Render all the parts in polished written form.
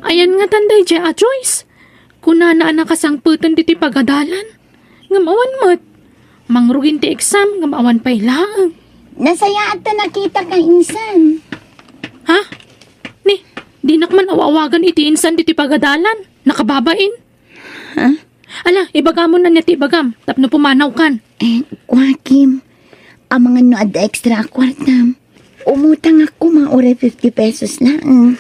Ayan nga tanday dya, Joyce. Kunana na kasangputan diti pagadalan. Ngamawan mo't. Mangrugin ti exam, ngamawan pa'y laang. Nasaya at nakita ka insan. Ha? Ni, di nakman awawagan iti insan diti pagadalan. Nakababain. Ha? Ala, ibagam mo na niya ti ibagam. Tapno pumanaw kan. Joaquim, ang mga no ad extra kwartam. Umutang ako mga 50 pesos lang.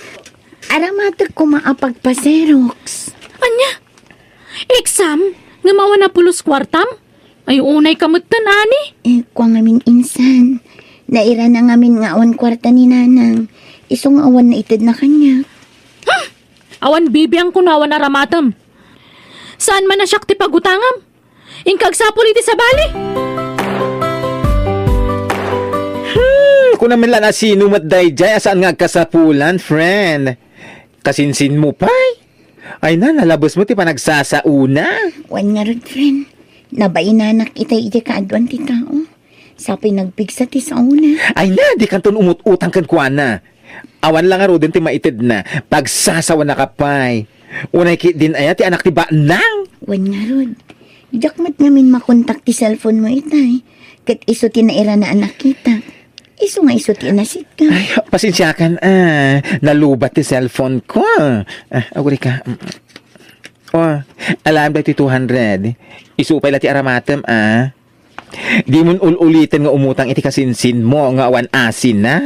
Aramatag ko maapagpaserox. Anya? Exam? Nga mawa na pulos kwartam? Ay unay kamutan, ani? Kwa ngamin insan. Naira na ngamin nga awan kwarta ni nanang. Isong awan na itid na kanya. Awan bibiyang kunawan na ramatam. Saan man na siyak ti pagutangam? Ingkagsapol iti sa bali? Kung naman lang asino matday jay, asaan nga kasapulan, friend? Kasinsin mo pa? Ay na, nalabos mo ti panagsasauna. Wan nga rin, friend. Nabainanak iti kaadwan ti tao. Sa pinagpigsa ti sa una. Ay na, di kanton umut-utang kan kuana na. Awan lang nga ro din ti maitid na. Pagsasawa na kapay. Unay kit din aya ti anak ti ba nang. Wan nga ron. Jakmat ngamin makontak ti cellphone mo itay. Kat iso tinaira na anak kita. Iso nga iso tinasit ka. Ay, pasensyakan nalubat ti cellphone ko. Aguri ka. Alam ba ti 200? Isupay la ti aramatem Di mo ulitin nga umutang iti kasinsin mo nga awan asin na.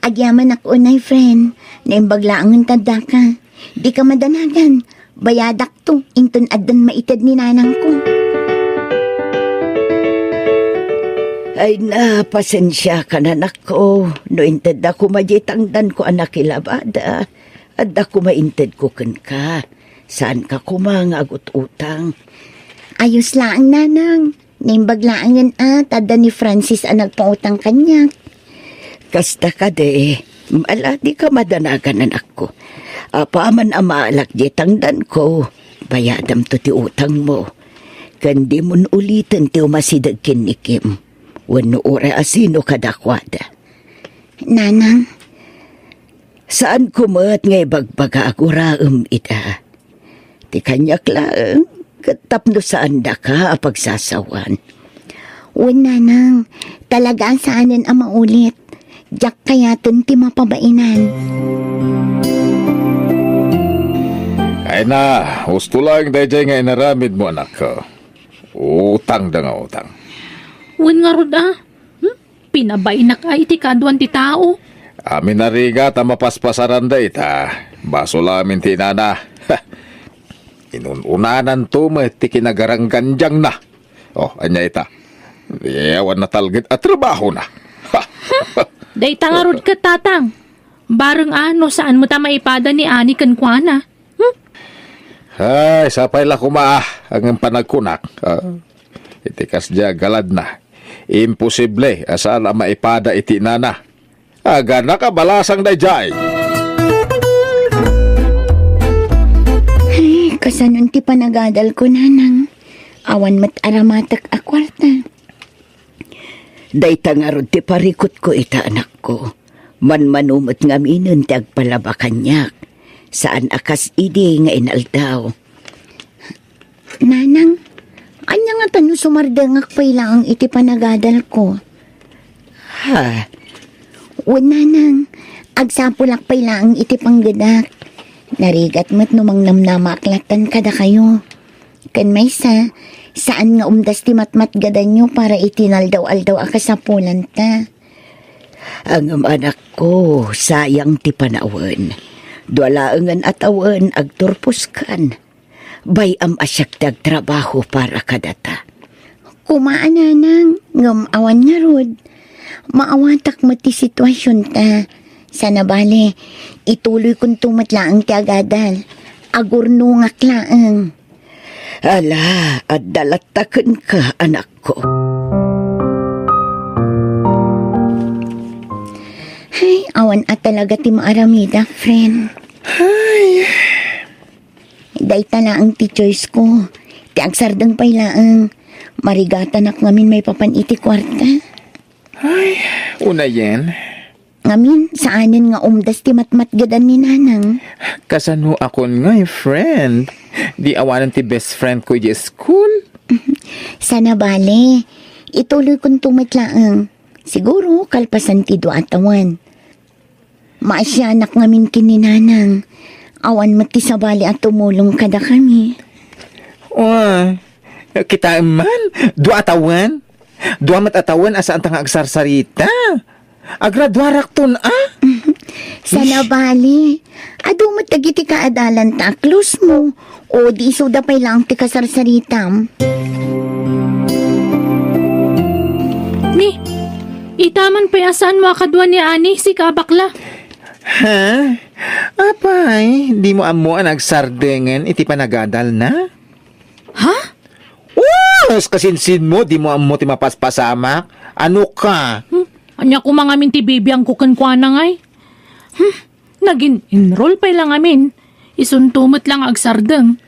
Agyaman ako unay, friend. Naimbaglaang ang tanda ka. Di ka madanagan. Bayadak to. Inton adan maitid ni nanang ko. Ay na, pasensya ka na nako. No inted ako majitangdan ko anak ilabada. At ako mainted ko kan ka. Saan ka kumangagot utang? Ayos lang, nanang. Naimbaglaang yan tada ni Francis ang nagpautang kanya. Kasta ka de. Mala di ka madanagan anak ko. Apaman amaalak jitangdan ko. Bayadam to ti utang mo. Kandi mon ulitin ti umasidag kinikim. Wano ora asino kadakwada. Nanang? Saan kumat ngay bagbaga aguraam ita? Ti kanyak lang, katapno saan da ka pagsasawan. Wan nanang, talagang saanin ang maulit. Diyak kayatin ti mapabainan. Ay na, gusto lang dayjay nga inaramid mo anak ko. Utang da nga utang. Wan nga rod Pinabay na ka iti kadwan ti tao. Amin na riga ta mapaspasaran da ita. Baso lamin tinana. Inunanan to ti kinagaranggan diyang na. Anya ita. Iyawan na talgit at trabaho na. Day tangarod ka tatang. Barang saan mo ta maipada ni Ani kan kuana? Ay, sapay la kumaah ang panagkunak. Itikas diya galad na. Imposible asala maipada iti nana. Aga nakabalasang dayjay. Ay, kasanon ti panagadal ko, nanang. Awan mat aramatak a kwarta. Day tangarod ti parikot ko ita anak ko. Manmanumot nga minun ti agpalabakanyak. Saan akas idi nga inaldaw. Nanang, anya nga tanu sumardangak pailang iti panagadal ko. Ha? Wan nanang, agsapulak pailang iti panggadak. Narigat mo't numang namnamaklatan kada kayo. Kan maysa, saan nga umdas ti matmatgadan nyo para itinaldaw-aldaw akasapulan ta. Ang anak ko, sayang ti panawan. Dualaangan at awan agturpuskan. Bayam asyak trabaho para kadata. Kumaan nanang, ngam awan nga rod. Maawatak mo ti sitwasyon ta. Sana bale, ituloy kong tumatlaang ti agadal. Agurnungak laang. Ala, at dalatakan ka anak ko. Ay, awan at talaga ti maaramida, friend. Ay. Day tala ang ti choice ko. Ti agsardang pailaang. Marigatan ak ngamin may papan iti kwarta. Ay, una yan. Ngamin, saanin nga umdas ti matmat gadan ni nanang. Kasano akon nga, friend. Di awanan ti best friend ko di school. Sana bale, ituloy kong tumatlaang. Siguro, kalpasan ti do atawan. Maasyanak ngamin kininanang. Awan mati sa bali at tumulong kada kami. Oh, kita man, dua atawan. Dua matatawan asa ang tanga agsarsarita. Agradwarak ton, ah? Sana bali. Ado matagiti kaadalan ta, close mo. O di isuda pa'y lang ti kasarsaritam. Ni, itaman pa asaan mo akadwa ni Ani si kabakla. Ha? Apay, di mo amo ang nagsardengan iti panagadal na? Ha? Os kasinsin mo, di mo amo ti mapaspasamak. Ano ka? Anya ko mga minti bibi ang kukan na ngay. Naging enroll pa lang amin. Isuntumot lang agsardeng.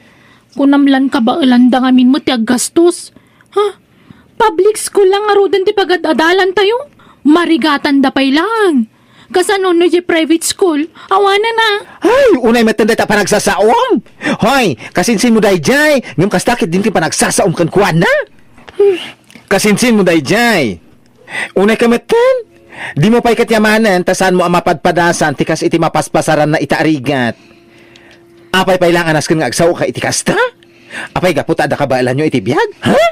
Kunamlan ka ba ilanda amin mo ti aggastos? Ha? Public school lang arudan ti pagadalan tayo? Marigatan da pay lang. Kasano no di private school? Awanan na. Ay, unay matanda ta panagsasaom. Hoy, kasinsin mo dayjay. Ngam kastakit din ti panagsasaom kan kuan na. Kasinsin mo dayjay. Unay kamatan. Di mo pa'y katyamanan, tasan mo ang mapadpadasan, tikas iti mapaspasaran na itaarigat. Apay pa'y lang anas nga agsaw ka iti kasta? Apay gaputa da kabailan nyo iti biyag? Ha?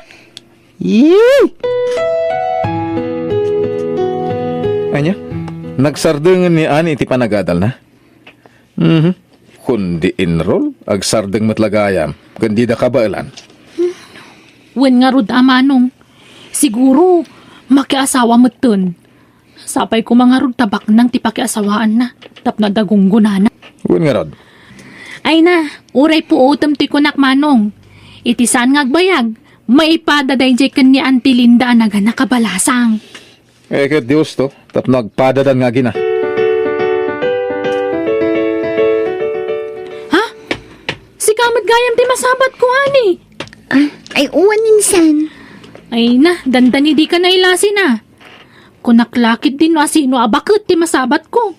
Yee! Anya? Nagsardeng ni Ani iti panagadal na? Kundi enroll, agsardeng matlagayam, kundi da kabailan. Wen nga rud amanong. Siguro, makiasawa mo tun. Sapay ko mga rud tabak nang tipakiasawaan na. Tapno dagunggunan na. Wen nga rod. Ay na, uray po utom ti kunak manong. Iti saan nga agbayag. Maipadadaay jay kan ni Auntie Linda anaga nakabalasang. Ket Diyos to, tapno agpadadan nga gina. Ha? Si kamad gayam ti masabat ko ani. Ay uwan insan. Ay na, dandani di ka nailasi na. Kunaklakit din wa sino abakit ti masabat ko.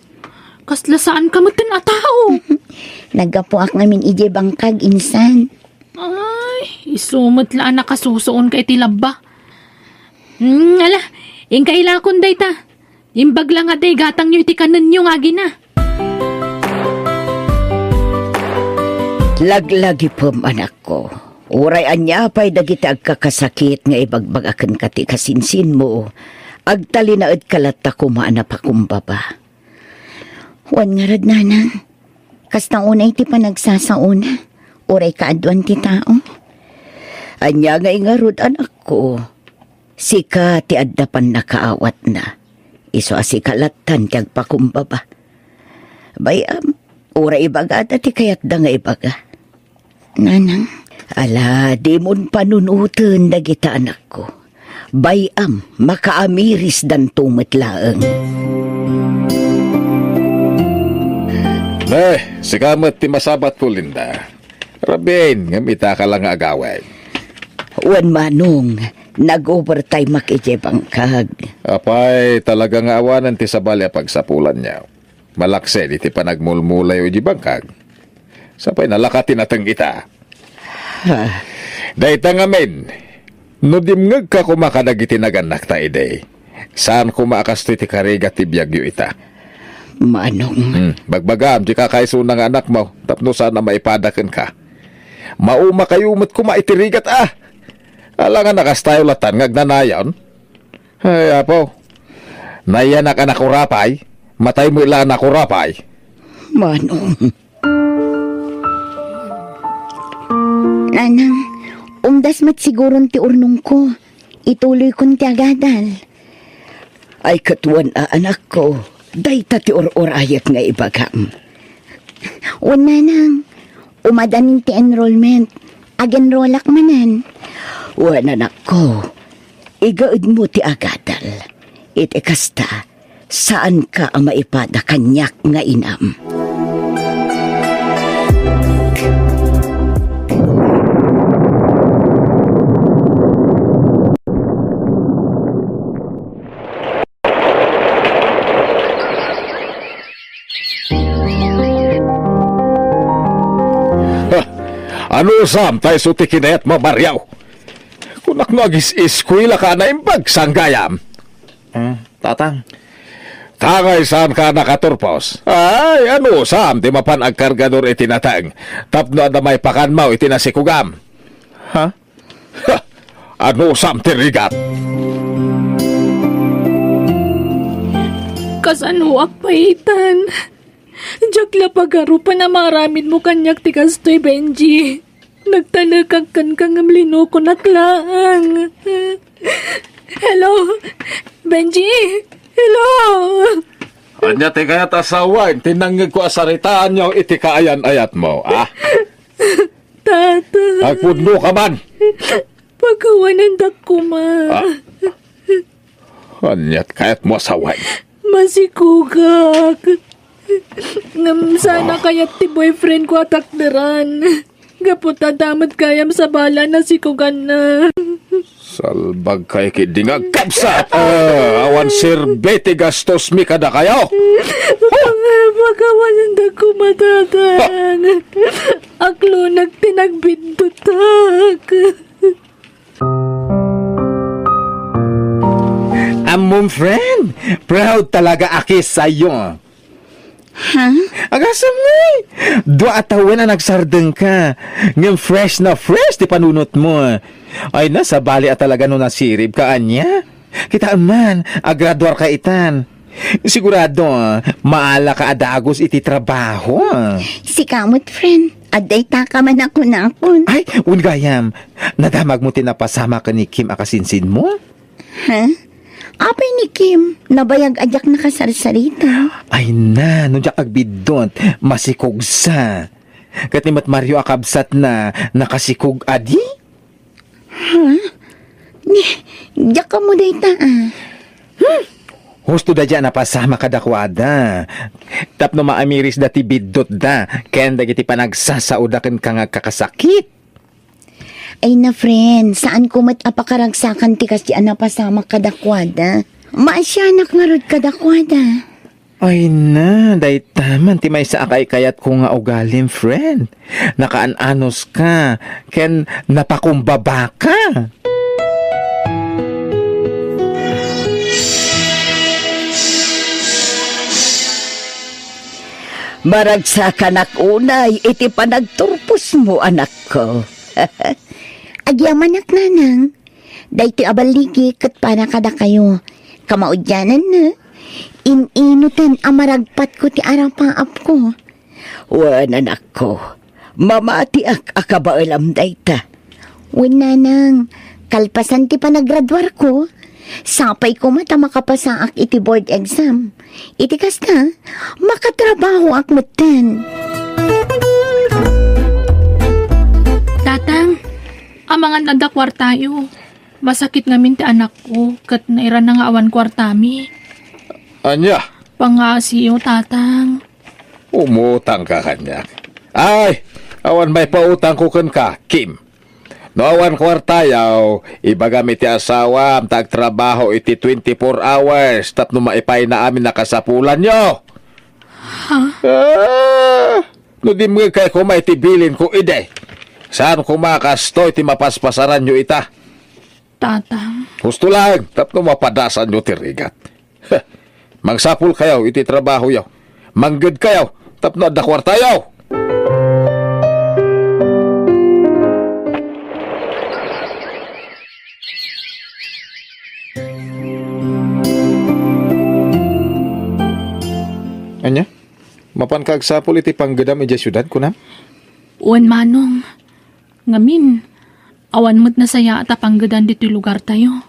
Kasla saan ka matin a tao? Nagapuak namin ije bangkag insan. Ay, isumot laan nakasusoon kay ti labba. Ala, ingkaila kun day ta. Imbag lang nga day gatang nyo iti kanan nyo nga gina. Laglagi po anak ko. Uray anya pa'y dagiti agkakasakit nga ibagbagakan kati kasinsin mo. Agtalinaad kalata kumaana pa kumbaba. Wan nga rad nanang. Kastang unay ti panagsasauna. Uray kaadwan ti tao. Anya nga ingarod anak ko. Sika ti addapan nakaawat na. Iso asikalatan ti agpakumbaba. Bayam, uray ibagada ti kayat da nga ibaga. Nanang. Ala, di mon panunutan dagita anak ko. Bayam, makaamiris dan tumitlaang. Si kamat ti masabat ko, Linda. Rabin, ngamita ka lang agaway. Wan manong, nag-overtime makije bangkag. Apay, talaga nga awanan ti sabali pagsapulan niya. Malakse, di ti panagmulmulay o di bangkag. Sapay nalakatin atang kita. Dahita nga men, no dimngag ka kumakadagiti naganak ta ide. Saan kumaakas ti kariga ti biyagyo ita? Manong. Bagbagam, di ka kaiso ng anak mo, tapno sana maipadakan ka. Mauma kayumot kumaitirigat Alangan nakastayo latan ngagnanayon. Ay, apo. Nayanak anak urapay, matay mo ilan anak urapay. Manong. Nanang, umdas mat siguron ti urnong ko. Ituloy kong ti agadal. Ay katuan anak ko. Dayta ti or-orayat nga ibagam. Wan nanang, umadanin ti enrollment. Ag-enrollak manan. Wan anak ko. Igaud mo ti agadal. Iti kasta, saan ka ang maipada kanyak nga inam? Ano sam tayo suti kinayat mamaryaw? Kunak no agis iskwila ka na imbag sanggayam. Tatang. Tangay saan ka nakaturpos? Ay, ano sam di mapan ang kargador itinatang. Tapno na may pakanmaw itinasikugam. Ha? Ha! Ano sam tirigat? Kasanuak paitan. Jakla pagarupan na maramid mo kanyak tikastoy, Benji. Nagtalagag kan kang amlino ko naklaan. Hello? Benji? Hello? Anya ti kayat asawain, tinangig ko asaritaan niyo iti kaayan-ayat mo, ah? Tata. Agpudno ka man! Pagkawanan ko ma. Anyat kayat mo asawain. Masikugak. Ngam sana kaya't ti boyfriend ko atakderan. Gaputa damat kayam sa bala na sikugan na. Salbag kay kidingag kapsat! Awan sirbeti gastos mi kada kayo! Pagkawanan ko matatan. Aklo nagtinagbintutak. Among friend, proud talaga aki sa'yo. Ha? Agasam nga eh. Dua atawin na nagsardeng ka. Ngayon fresh na fresh di panunot mo. Ay na, sa bali at talaga no nasirib ka, anya. Kita man, agraduar ka itan. Sigurado, maala ka adagos iti trabaho. Si kamot, friend. Aday taka man ako na akon. Ay, ungayam. Nadamag mo tinapasama ka ni Kim akasinsin mo? Ha? Apay ni Kim, nabayag ajak nakasarsarita. Ay na, no jak agbidon, masikog sa. Katimat Mario akabsat na nakasikog adi? Diyak ka mo dayta Husto da dyan napasama kadakwada. Tapno maamiris dati bidot da, kaya dagiti panagsasaudakan ka nga kakasakit. Ay na friend, saan ko mat apakaragsakan ti kasi napasama kadakwada? Maasyanak nga rod kadakwada. Ay na, day taman ti may sa akay kayat ko nga ugalim, friend. Nakaanos ka, ken napakumbaba ka. Maragsakan ak unay, iti panagturpos mo, anak ko. Agyaman ak nanang, day ti abaligi kat para kada kayo. Kamaudyanan na, ininutan amaragpat ko ti arapaap ko. Wan, anak ko, mamati ak akabaalam dayta. Wan nanang, kalpasan ti panagraduar ko. Sapay ko mata makapasa ak iti board exam. Iti kasta, makatrabaho ak matan. Tatang, amangan nada kwartayo. Masakit ngamin ti anak ko, kat nairan na nga awan kwartami. Anya, Pangasiyo, tatang. umutang ka kanya. Ay, awan may pautang ko kan ka, Kim. No awan kwartayaw, ibagamit ti asawa, am tagtrabaho iti 24 hours, tapno maipay na amin nakasapulan nyo. No di mga kay kumay tibilin ko ide. Saan kumakasto iti mapaspasaran nyo ita? Tatang. Gusto lang, tapno mapadasan nyo tirigat. Magsapul kayaw iti trabaho yaw. Manggad kayaw, tapno adda kwartayaw. Anya? Mapan kagsapul iti panggadam iti syudad kunam? Uwan manong. Ngamin, awan mo't nasaya at apanggadan dito lugar tayo.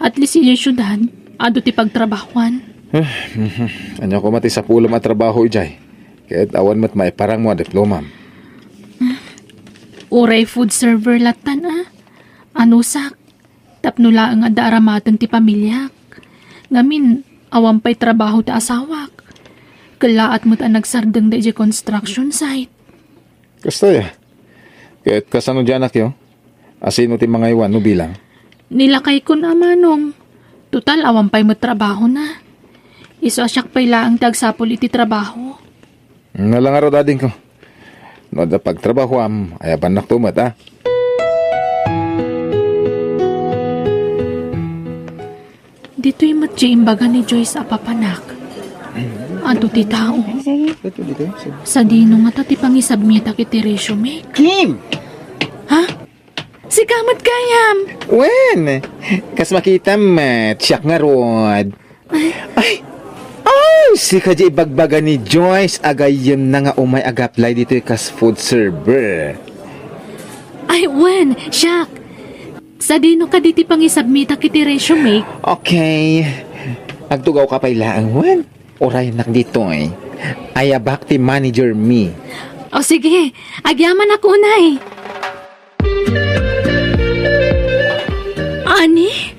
At least iya syudad, ado ti pagtrabahuan. Anya ko mati sa pulam at trabaho ijay. Kahit awan mo't may parang mo diploma. Uray food server latan Anusak. Tapnula ang ada aramatan ti pamilyak. Ngamin, awan pa'y trabaho ti asawak. Kalaat mo't ang nagsardeng da iji construction site. Kasta ya. Kahit kasano dyan yo. Asino ti mga iwan no bilang. Nilakay ko na manong. Total, awan pa'y mo't trabaho na. Iso asyak pa'y laang tagsapol iti trabaho. Nalangaro dading ko. No da pagtrabaho ay banak tumat ah. Dito'y matya imbaga ni Joyce apapanak. Ato ti tao. Sa dino nga ti pangisabmita kiti resume. Kim! Ha? Si kamat kayam. Wen! Kas makita tiyak nga rod. Ay! Si kadya ibagbaga ni Joyce agayem na nga umay agaplay dito kas food server. Ay, wen, siyak. Sa dino ka diti pangisabmita kiti resume. Okay. Agtugaw ka pa ilaan, Wen. Oray nak dito eh. Ayabak ti manager me. O sige, agyaman ako unay. Ani?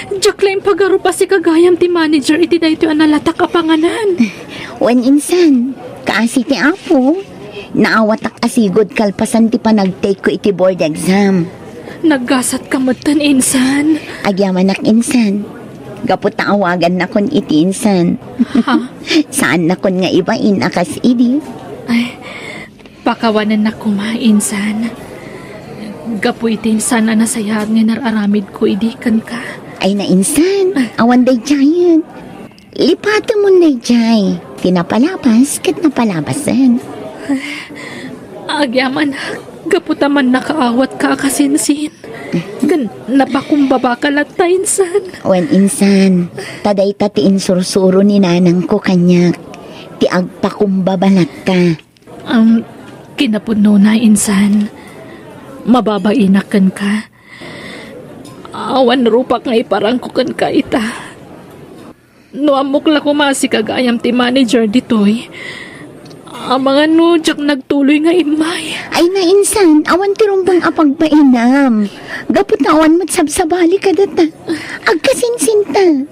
Diyak lang pagaro pa si kagayam ti manager iti dayto analatak kapanganan. Wen insan, kaasi ti apo. Naawatak asigod kalpasan ti panag-take ko iti board exam. Naggasat kamatan, insan. Agyaman nak insan. Gapot awagan na kon iti insan. Ha? Saan na kon nga ibain akas idi? Ay, pakawanan na kumainsan. Gapu iti insan na nasayad nga nararamid ko idikan ka. Ay na insan, awan day giant. Lipata mo day jay. Tinapalapas kat napalabasan. Agyaman, gaputaman nakaawat ka kasinsin. Gan, napakumbaba ka lata, insan. Wen insan, taday tatiin sursuro ni nanang ko kanyak. Ti agpakumbabalat ka. Kinapuno na, insan. Mababainakan ka. Awan rupak nga iparangkukan ka ita. No amok la kumasi kagayam ti manager ditoy. Ang mga nudyak nagtuloy nga imay. Ay na insan, awan ti rumbang apagpainam. Gapot na awan matsabsabali ka data. Agkasinsinta.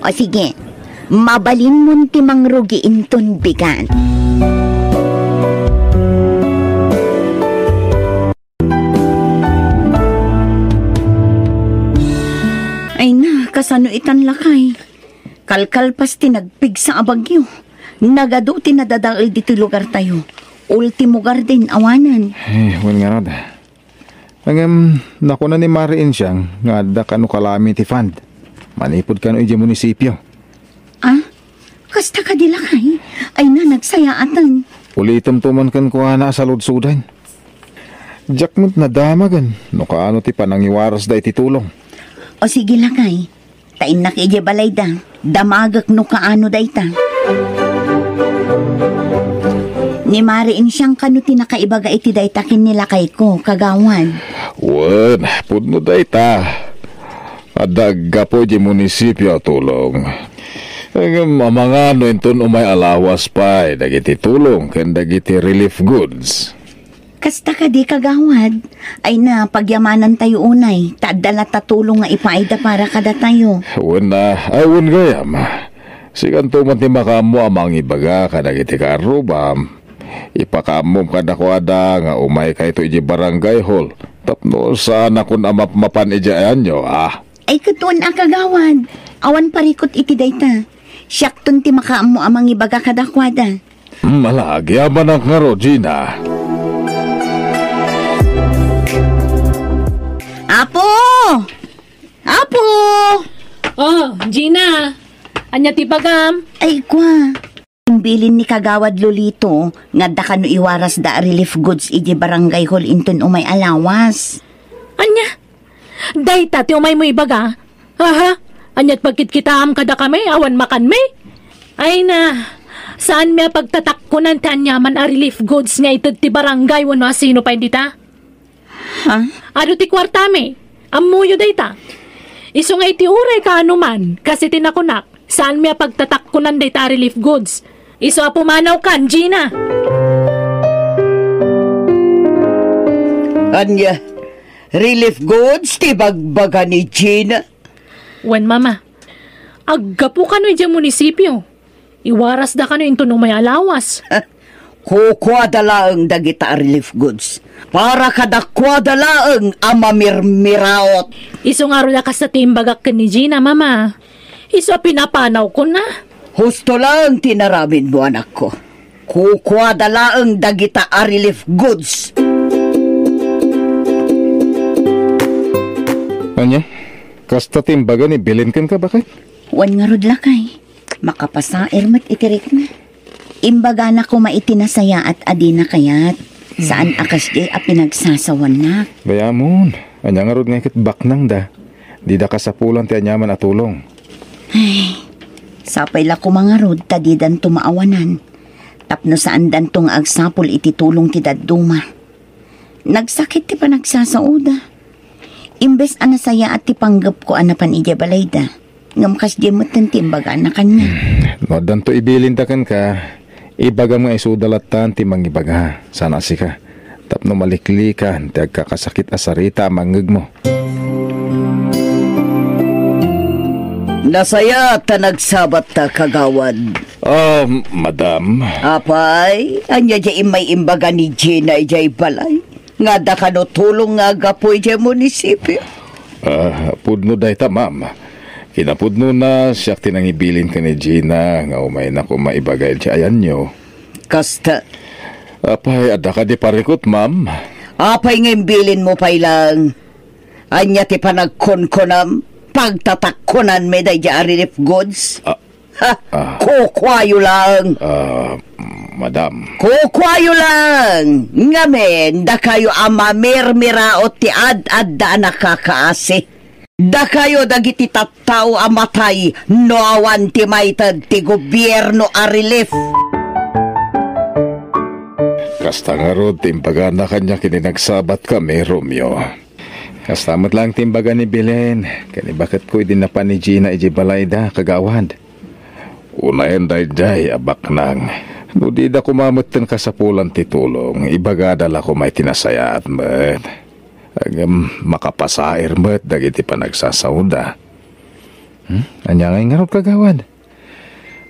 O sige, mabalin mo ti mangrugi inton bigan. Ay na, kasano itan lakay. Kalkalpas ti nagpig sa abagyo. Nagado ti nadadaal dito lugar tayo. Ultimo garden awanan. Wen nga rod. Nakuna ni Mariin siyang nga da kanu calamity fund. Manipod kanu iti munisipyo. Ah? Kasta ka dilakay? Ay na, nagsayaatan. Ulitom tuman kan kuha na sa lodsudan. Jakmut na damagan. No kaano ti panangiwaras da iti tulong. O sige lakay. Tain na kaya balay da. Damagak no kaano da ita. Ni Mariin siyang kanu tinakaibaga iti daytakin nila kay ko, kagawan. Wen, pudno da ita. Adagga po di munisipyo tulong. Mga ano inton umay alawas pa, dagiti tulong, ken dagiti relief goods. Kasta ka di kagawad. Ay na, pagyamanan tayo unay. Tadala tatulong nga ipaida para kada tayo. Wen na, ay wen gayam. Sigan tuman ti makamo amang ibaga kadagiti karubam. Ipakamom kada ko ada nga umay kay to iji barangay hall. Tapno sana kun mapan ijaan nyo Ay katuan ang kagawad. Awan parikot iti dayta. Siyakton ti makaamo amang ibaga kadakwada. Malagi abanak nga ro, Gina. Apo! Apo! Oh, Gina. Anya ti bagam? Ay kwa. Bilin ni kagawad Lolito nga da kanu iwaras da relief goods iti barangay hall inton umay alawas. Anya? Dayta ti umay mo ibaga? Aha? Anya't pagkit kita kada kami, awan makan me? Ay na, saan may pagtatakkunan ti anyaman a relief goods nga ito ti barangay wano asino pa hindi ta? Ha? Ado ti kwarta me? Amuyo dayta. Iso nga iti uray ka anuman, kasi tinakunak, saan may pagtatakkunan dayta relief goods? Iso apumanaw kan, Gina. Anya, relief goods ti bagbaga ni Gina. Wen mama, aggapo ka no iti munisipyo. Iwaras da ka no into may alawas. Kukwada laeng dagita relief goods. Para kadakwada laeng amamirmiraot. Iso nga ro lakas sa timbagak ka ni Gina, mama. Iso pinapanaw ko na. Husto lang tinaramin mo anak ko. Kukuha dalaang dagita a relief goods. Anya, kasta timbaga ni bilin kan ka bakit? Wan nga rod lakay. Makapasair mat itirik na. Imbaga na ko maitinasaya at adi na kayat. Saan akas di a pinagsasawan na. Bayamon, anya nga rod nga ikit baknang da. Di da kasapulan ti anyaman at tulong. Sapay la ko mga rod tadidan tumaawanan. Tapno saan dan tong agsapol iti tulong ti daduma. Nagsakit ti panagsasauda. Imbes anasaya at ti panggap ko anapan ije balayda. Ngam kas di matan ti imbaga na kanya. No, danto ibilin ta kan ka. Ibaga mga isudalatan ti mangibaga. Sana si ka. Tapno malikli ka. Ti agkakasakit asarita manggag mo. Nasaya ta nagsabat ta kagawad. Madam. Apay, anya jay may imbaga ni Gina ijay balay. Nga da ka no tulong nga gapoy jay munisipyo. Pudno day ta, ma'am. Kinapudno na siya tinangibilin ka ni Gina nga umay na ko maibagay siya ayan nyo. Kasta, Apay, ada ka di parikot, ma'am. apay nga imbilin mo pay lang. Anya ti panagkonkonam, pagtatakkonan me day jay relief goods. Kukwayo lang. Madam. Kukwayo lang. Ngamen, da kayo amamirmiraot ti ad-adda nakakaasi. Da kayo dagiti tattao amatay no awan ti maitad ti gobyerno a relief. Kasta nga rod, timbaga na kanya kininagsabat kami, Romeo. Kastamat lang timbaga ni Belen. Kani bakit ko din na pa ni Gina ijibalayda, kagawad. Unayan day abak nang. No di da kumamatan ka sa pulan titulong, ibaga dala ko may tinasayat met. Agam makapasair met, dagiti pa nagsasauda. Anya ngay nga rod kagawad.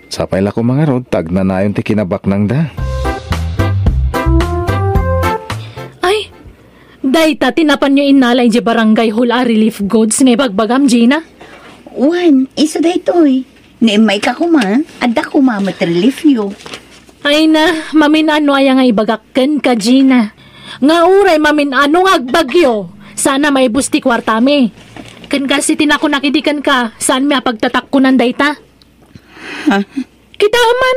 Sapay la ko mga rod, tag na nayon ti kinabak nang da. Ay, dayta tinapan nyo inalay di barangay hula relief goods nga bagbagam, Gina. Wan, isa da ito'y. Naimay ka kuma, adda kuma relief yo. Ay na, mamin ano ay nga ibagakken ka, Gina. Nga uray mamin ano nga agbagyo. Sana may busti kwartami. Kan kasi tinako nakidikan ka, saan may pagtatakkunan dayta? Kita man,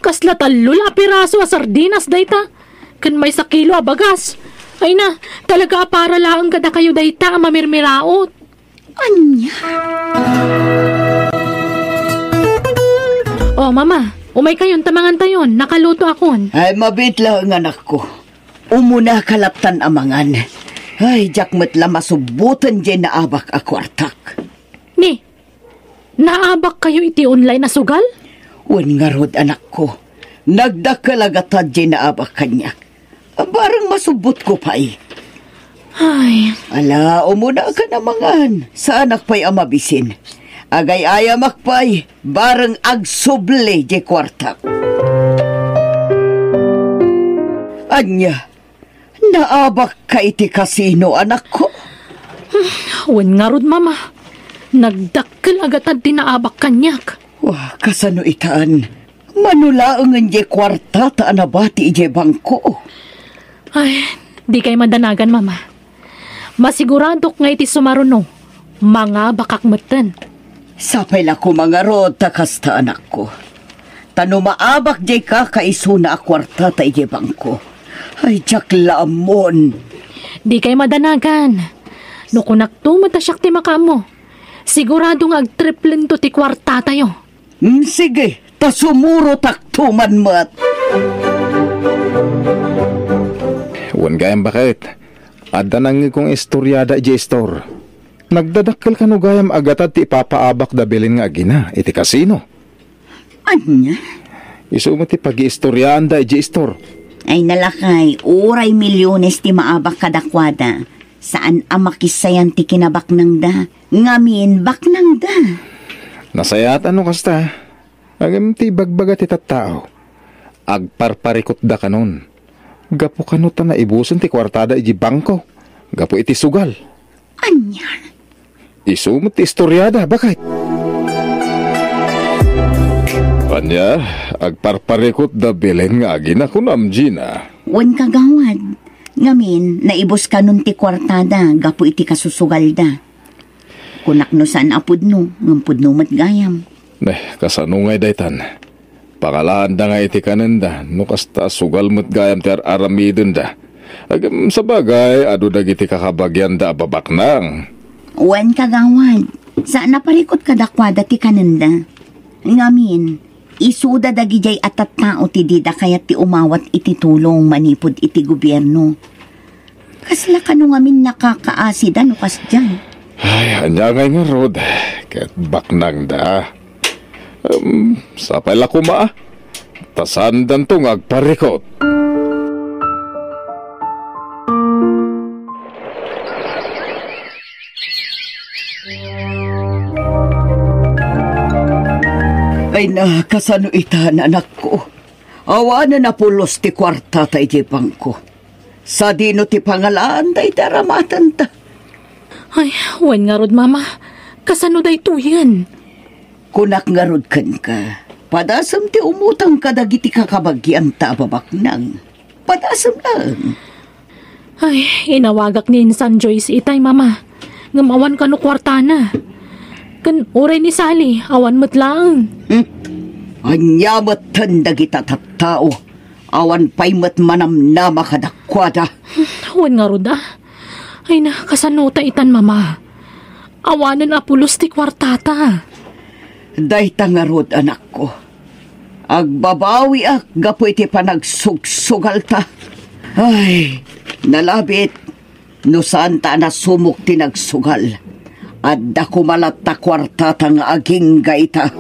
kasla talula piraso a sardinas dayta. Kan may sa kilo a bagas. Ay na, talaga para lang kada kayo dayta mamirmiraot. Anya? Oh, mama, umay kayon, tamangan tayon. Nakaluto akon. Ay mabit lang anak ko. Umuna kalaptan amangan. Ay jakmet la masubutan dyan na abak a kwartak. Ni, naabak kayo iti online na sugal? Wan nga rod anak ko. Nagdakalagatan dyan na abak kanyak. Barang masubot ko pa'y. Ay, Ala, umuna ka namangan. Sa anak pa'y amabisin. Agay ayamak pa'y. Barang agsuble di kwartak. Anya, naabak ka iti kasino anak ko. wan nga rod, mama. Nagdakkel agad tinaabak kanyak. Wah, kasano itaan. Manulaangan di kwarta ta anabati ije bangko. Ay, di kay madanagan, mama. Masiguradok nga iti sumaruno. Mga bakakmeten. Sapay la ko mga rod takasta anak ko. Tano maabak di ka kaisuna a kwarta ta ije bangko. Ay, jak lamon. Di kay madanagan. No kunak tumata siyak ti makamo. Siguradong agtriplen to ti kwarta tayo. Sige, tasumuro taktuman mat. Wan gayam bakit? Adda nang kong istoryada ije store. Nagdadakkel ka no gayam agatad ti ipapaabak da bilin nga agina, iti kasino. Anya? Isu mo ti pag-iistoryaan da ije store. Ay nalakay, uray milyones ti maabak kadakwada. Saan amakisayan ti kinabak nang da? Ngamin bak nang da. Nasayat ano kasta? Agam ti bagbaga ti tattao. Agparparikot da kanon. Gapo kanuta na ibuson ti kwartada iji bangko. Gapo iti sugal. Anya? Isumot ti istoryada, bakit? Panya, agparparikot da bilin nga agi na kunam, Gina. Wan kagawad. Ngamin, naibos ka nun ti kwartada, gapo iti kasusugal da. Kunak no saan apod no, ngampod no matgayam. Kasanungay daytan. Pangalaan da nga iti kananda, no kasta sugal mo't gayam ti aramidon da. Agam sa bagay, adu dagiti kakabagyan da babaknang. Wan kagawad. Saan naparikot kadakwada ti kananda? Ngamin, isuda dagijay atat tao ti dida kayat ti umawat iti tulong manipod iti gobyerno. Kasla ka no ngamin nakakaasida no kas dyan. Ay, anyangay nga rod. Kahit baknang da. Sapay la kuma. Tasandan tong agparikot. Ay na, kasano itan, anak ko. Awa na napulos ti kwarta tayo di bangko. Sa dino ti pangalaan tayo daramatan ta. Ay, wan nga rod, mama. Kasano day to yan? Kunak nga rod kan ka. Padasam ti umutang kadagiti kakabagyan ta babaknang. Padasam lang. Ay, inawagak ni Insan Joyce itay, mama. Ngamawan ka no kwartana. Kan oray ni Sally, awan mo't lang. Anyamat tandagita tattao. Awan pa'y mat manamnama kadakwada. Wan nga rod, Ay na, kasanuta itan, mama. Awanan apulos ti kwartata. Dayta nga rod, anak ko. Agbabawi ak, gapo iti panagsugsugal ta. Ay, nalabit. No saan ta na sumuk tinagsugal. At dako malat ta kwartata nga aging gaita.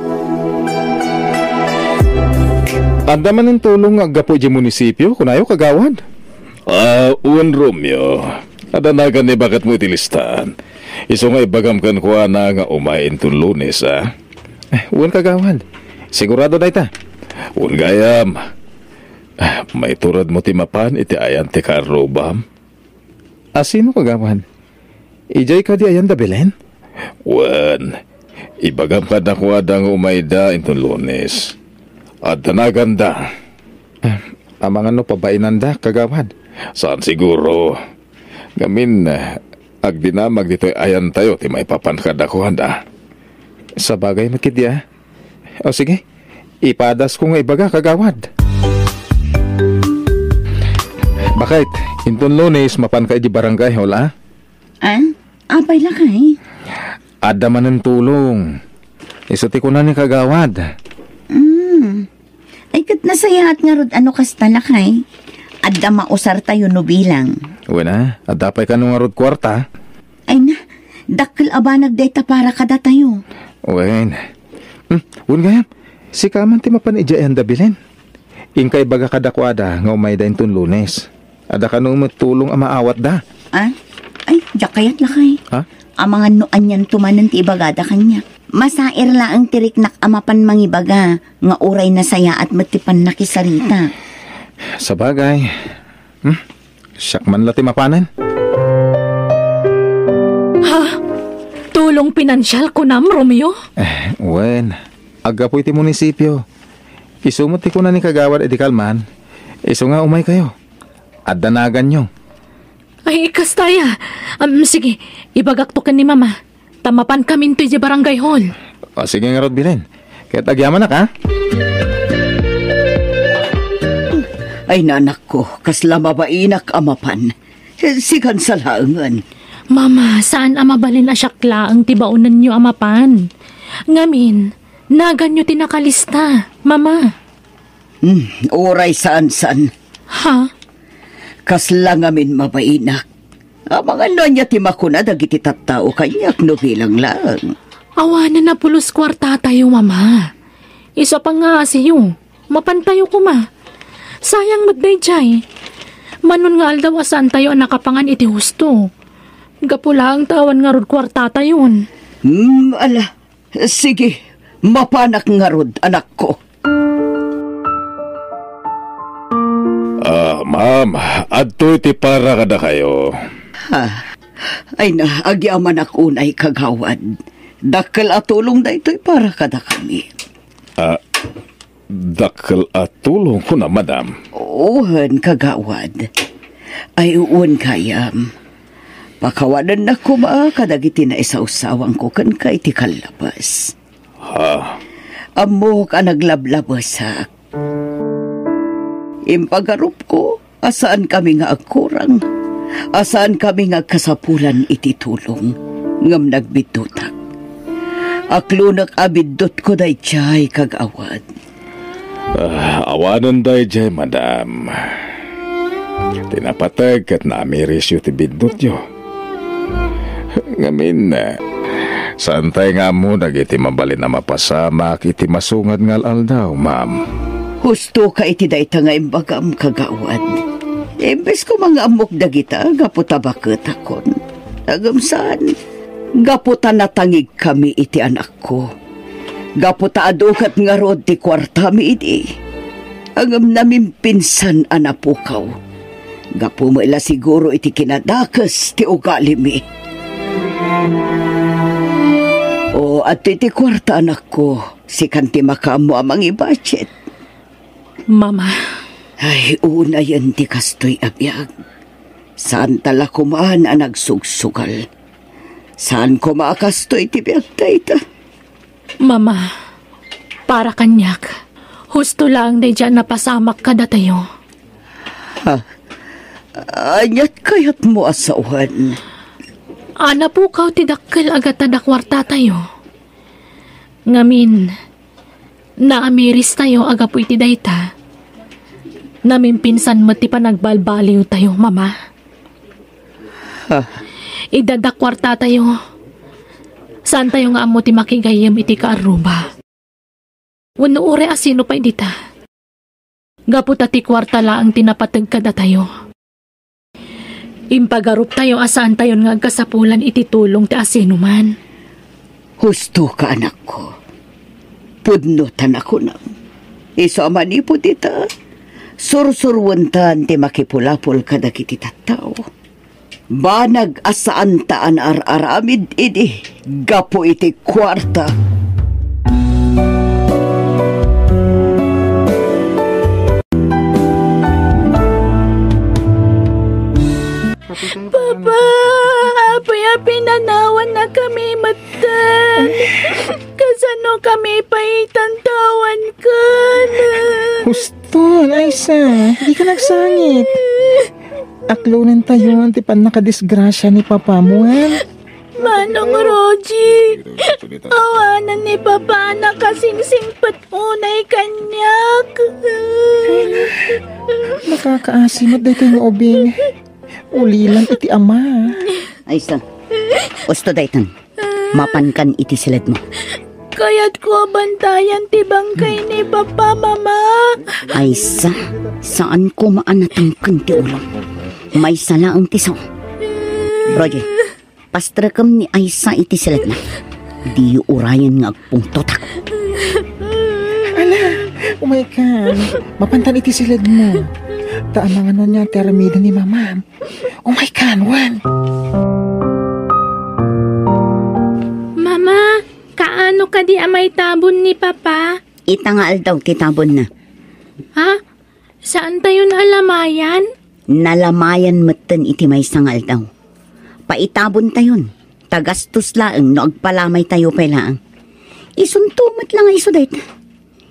Anda man ang tulong nga gapo di munisipyo, kunayo kagawad. Uwan Romeo. Adanagan ni bakit mo itilistaan. Iso nga ibagam kan kuha na nga umain tun Lunes, Uwan kagawad. Sigurado na ita. Uwan gayam. May turad mo ti mapan iti ayan ti karobam. Sino kagawad? Ijay ka di ayan da Belen? Uwan. Ibagam ka na kuha da nga umayda intun Lunes. At danagan da. Amang ano pabainan da kagawad? Saan siguro? Gamin, agdinamag dito'y ayan tayo, ti may papankadakuhan da. Sa bagay makidya. O sige, ipadas ko nga ibaga kagawad. Bakit? Intun Lunes, mapan ka di barangay, hola? Apay lakay? Ada man ng tulong. Isuti ko na ni kagawad. Ay kat nasayahat nga rod ano kasta lakay? Adda mausar tayo no bilang. Wala, adapay ka nung arod kwarta. Ay na, dakkel abanag data para kada tayo. Wen. Wun gayam, si kaman ti mapanidya da Belen. Ingkay baga kadakwada nga umay da intun Lunes. Ada ka nung matulong maawat da. Ay, jakayat lakay. Amangan noan yan tumanan ti ibagada kanya. Masair la ang tiriknak amapan mangibaga, nga uray na saya at matipan nakisarita. Sa bagay, siyak man lati mapanan. Ha? Tulong pinansyal ko nam, Romeo? Wen, aga po iti munisipyo. Isumot ti ko na ni kagawad edi kalman. Iso nga umay kayo. At danagan nyo. Ay, kastaya. Sige, ibagaktokan ni mama. Tamapan kami ito di barangay hall. Sige nga rod Belen. Kaya tagyaman na ka. Ay nanak ko, kasla mabainak amapan. Sikan sa laangan. Mama, saan amabalin asyakla ang tibaunan nyo amapan? Ngamin, nagan nyo tinakalista, mama. Oray saan-san. Ha? Kasla ngamin mabainak. Amang ano niya timakuna dagiti tattao kanyak no bilang lang. Awanan na pulos kwarta tayo, mama. Isa pa nga siyo. Mapantayo ko, ma. Sayang magdayjay. Manon nga aldaw asan tayo ang nakapangan iti husto. Gapula ang tawan nga rod kwarta tayon. Ala. Sige, mapanak nga rod, anak ko. Ma'am, adto iti para kada kayo. Ay na, agyaman ako unay kagawad. Dakkel atulong da ito'y para kada kami. Dakkel at tulong ko na, madam. Uhan kagawad. Ay uwan kayam. Pakawanan na ko kadagiti na isaw-sawang ko kan kay ti kalabas. Ha? Amo ka naglablabasak. Impagarup ko, asaan kami nga agkurang. Asaan kami nga kasapulan iti tulong. Ngam nagbitutak. Aklunak abidot ko day chay kagawad. Awanan day jay, madam. Tinapatag kat namiris yu ti bidot yu. Ngamin na, santay nga mo nagiti mabalin na mapasamak iti masungad ngal aldaw, ma'am. Husto ka iti dayta nga imbagam kagawad. Imbes ko mga amok dagita, gaputa bakit akon. Agamsaan, gaputa natangig kami iti anak ko. Gaputa adukat nga rod ti kwarta mi iti. Agam namin pinsan anapukaw. Gapu mo ila siguro iti kinadakas ti ugali mi. O at iti kwarta anak ko, si kanti makamo amang ibudget. Mama, Ay, una yan ti kastoy abiyag. Saan tala kumaan ang nagsugsugal? Saan ko maakastoy ti biyag tayta? Mama, para kanyak. Husto lang na dyan napasamak ka datayo. Anyat kayat mo asawan. Ana po kaw ti dakkel agad tadakwarta tayo. Ngamin, naamiris tayo aga po iti dayta. Namin pinsan mo ti panagbalbaliw tayo, mama. Idadakwarta tayo. Saan tayo nga amo ti makigayam iti kaaruba? Wano ure asino pa indita. Gaputa ti kwarta laang tinapatag kada tayo. Impagarup tayo asaan tayo nga kasapulan iti tulong ti asino man. Husto ka anak ko. Pudnutan ako na. Iso amanipod ita. Sursurwuntan ti makipulapol kadakiti tattao. Banag asaan taan ar-aramid idi. Gapo iti kwarta. Papa, apay pinanawan na kami matan. Kasano kami paitantawan ka na. Husto, Liza. Hindi ka nagsangit. Aklunan tayo ang tipan nakadisgrasya ni Papa mo, ha? Manong Roji, awanan ni Papa na kasingsing patunay kanyak. Nakakaasimot dahil tayo ubing. Ulilan iti ama. Aysa, usto daytan. Mapankan iti silid mo. Kaya't ko bantayan ti bangkay ni Papa, Mama. Aysa, saan ko maanatangkan ti ulo? May sala ang tiso. Roger, pastrakam ni Aysa iti silid mo. Di urayan nga agpungtotak. Ala, umay ka. Mapantan iti silid mo. Taamangan nun niya teramida ni Mama. Umay ka, Juan. Mama, kaano ka di amay tabon ni Papa? Itangaal daw titabon na. Ha? Saan tayo naalamayan? Nalamayan matan iti may sangal daw. Paitabon tayon. Tagastos laang no agpalamay tayo pailaang. Isuntumat lang iso dayt.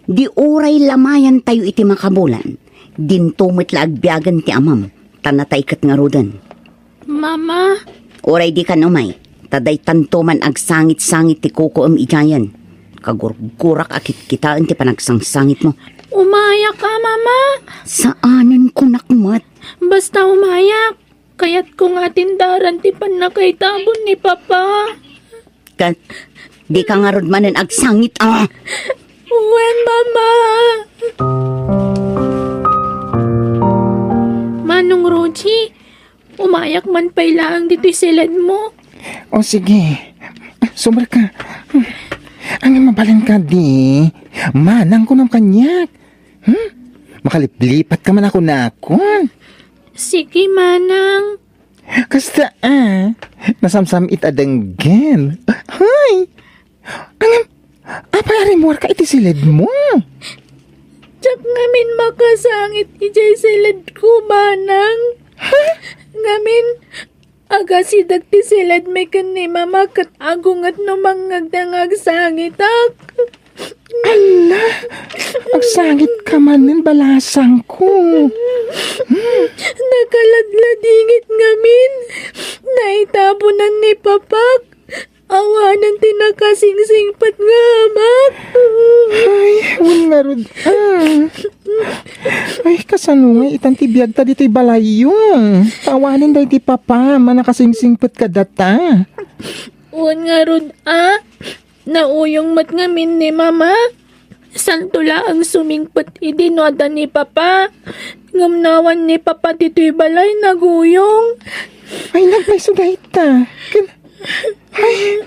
Di oray lamayan tayo iti makabulan. Dintumit la agbiagan ti amam. Tanatay kat nga rodan. Mama, Oray di kan umay. Taday tantuman agsangit-sangit ti kukuam ijayan. Kagurgurak akit kitaan ti panagsangsangit mo. umayak ka, Mama. Saanan ko nakmat? Basta umayak. Kaya't kung atindaran ti panakay tabon ni Papa. Kat, di ka nga rod manan agsangit ah. Uwen, Mama. Manong Roji, umayak man pailaang dito'y silid mo. O sige. Sumar ka. Ang mabalin ka di. Manang ko ng kanyak. Makaliplipat ka man ako na ako. Sige, Manang. Kasta nasamsam itadanggan. Hay! Ang apay arimor ka iti silid mo. Tsak ngamin makasangit ijay silad ko, manang. Ngamin, aga sidag ti silad may ni mama kat agungat no mangagdangag sangit ak. Ala, agsangit ka man ng balasang ko. Nakaladladingit ngamin. Naitabunan ni papak. Awanan tinakasingsingpat nga amak. Ay, nga rod. Ay, kasanungay itang tibiyag ta dito'y balayong. Tawanin dahi ti papa, manakasingsingpat ka data. Nga rod nauyong mat ngamin ni mama. Santula ang sumingpat idinoda ni papa. Ngamnawan ni papa dito'y balay naguyong. Ay, nagpaiso dahi ta. Ay,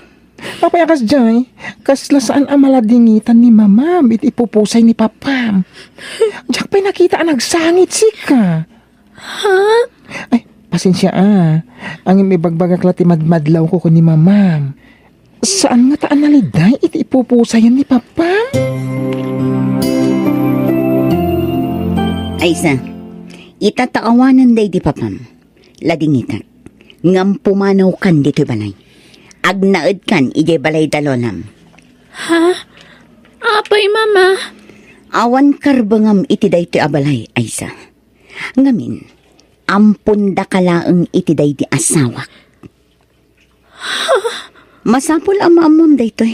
papayakas jay, kasla saan amaladingitan ni mama, bit ipupusay ni papa. Diyak pa'y nakita ang nagsangit sika. Ha? Ay, pasensya ang imibagbagak lati madmadlaw ko ni mama. Saan nga taan naliday, iti ipupusayan ni papa? Ay sa, itataawanan day di papam. Ladingitan. Ngam pumanaw kan dito'y balay. Agnaed kan ijay balay dalonam. Ha? Apay mama? Awan karbangam iti day ti abalay, Aysa. Ngamin, ampun da kalaang iti day di asawak. Masapul ang maamam day to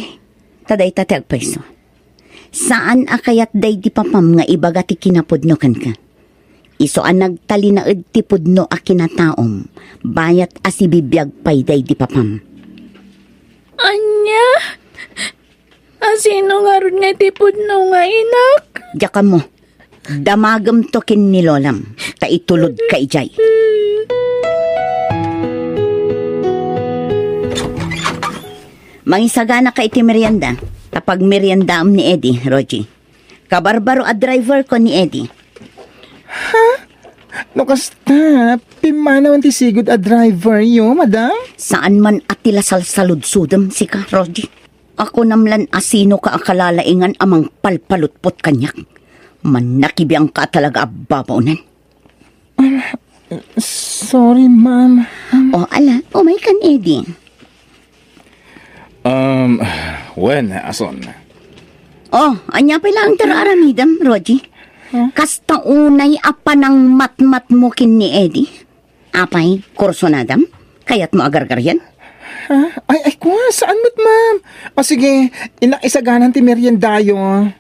taday tate agpaiso. Saan akayat day di papam nga ibaga ti kinapudno kan ka? Iso ang nagtalinaed ti pudno a kinataom, bayat asibibiyag pay day di papam. Anya? Asino nga ron nga tipod no nga inak? Diyaka mo, damagam to kin ni Lolam, ta itulod ka ijay. Mangisagana ka iti merienda, tapag meriendaam ni Eddie, Rogie. Kabarbaro a driver ko ni Eddie. No kasta, pimanawan ti sigod a driver yo, madam? Saan man atila salsaludsudem si ka, Rogie? Ako namlan asino ka akalalaingan amang palpalutpot kanyak. Manakibiyang ka talaga ababaunan. Sorry, ma'am. O ala, umay kan Eddie. When, ason? Oh, anya pala ang tararamidam, Rogie. Kasta unay apa ng matmat mo kin ni Eddie. Apay, kurso na dam? Kaya't mo agargar yan? Ha? Ay, kuha, saan mo't, ma'am? O sige, inaisaganan ti meriendayo.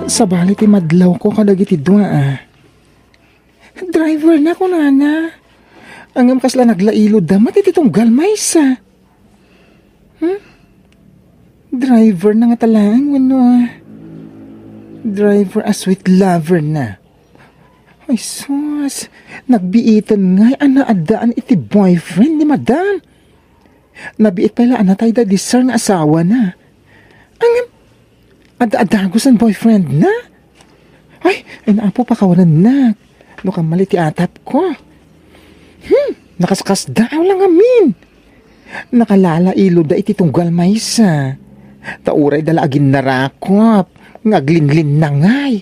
Sabali ti madlaw ko kadagiti dua, Driver na ko, nana. Angam kasla naglailo damat iti tunggal maysa. Driver na nga talang, ano, Driver a sweet lover na. Ay, sus, nagbiitan nga, anaadaan iti boyfriend ni madam. Nabiit pala anatay da disar nga asawa na. Ang ada-adagos ang boyfriend na. Ay, naapo pa kawanan na. Nukang mali ti atap ko. Nakaskas daw lang amin. Nakalala ilo da iti tunggal maysa. Tauray dala agin narakop. Ngaglinglin na ngay.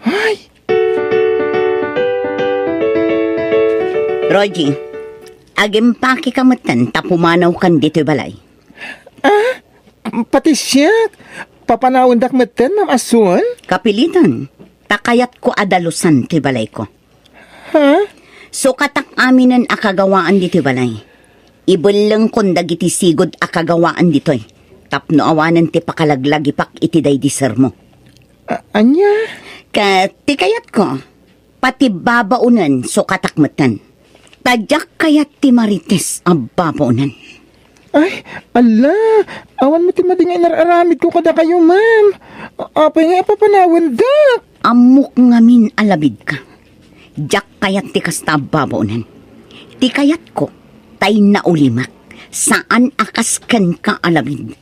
Ay, Rogie, agimpaki kamatan tapumanaw kan dito'y balay. pati siya. Papanawan dak meten, ma'am asun? Kapilitan, takayat ko adalusan ti balay ko. Ha? So katak aminan akagawaan dito'y balay. Ibulang kong dagiti sigod akagawaan dito'y. Tapno awanan ti pakalaglagipak iti day diser mo. Anya? Tikayat ko, pati babaunan so katakmatan. Tadyak kayat ti marites ang babaunan. Ay, ala, awan mo ti madingay nararamid ko kada kayo, ma'am. Apay nga ipapanawan dak. Amok ngamin alabid ka. Diyak kayat ti kasta babaunan. Ti kayat ko, tay naulimak. Saan akaskan ka alabid?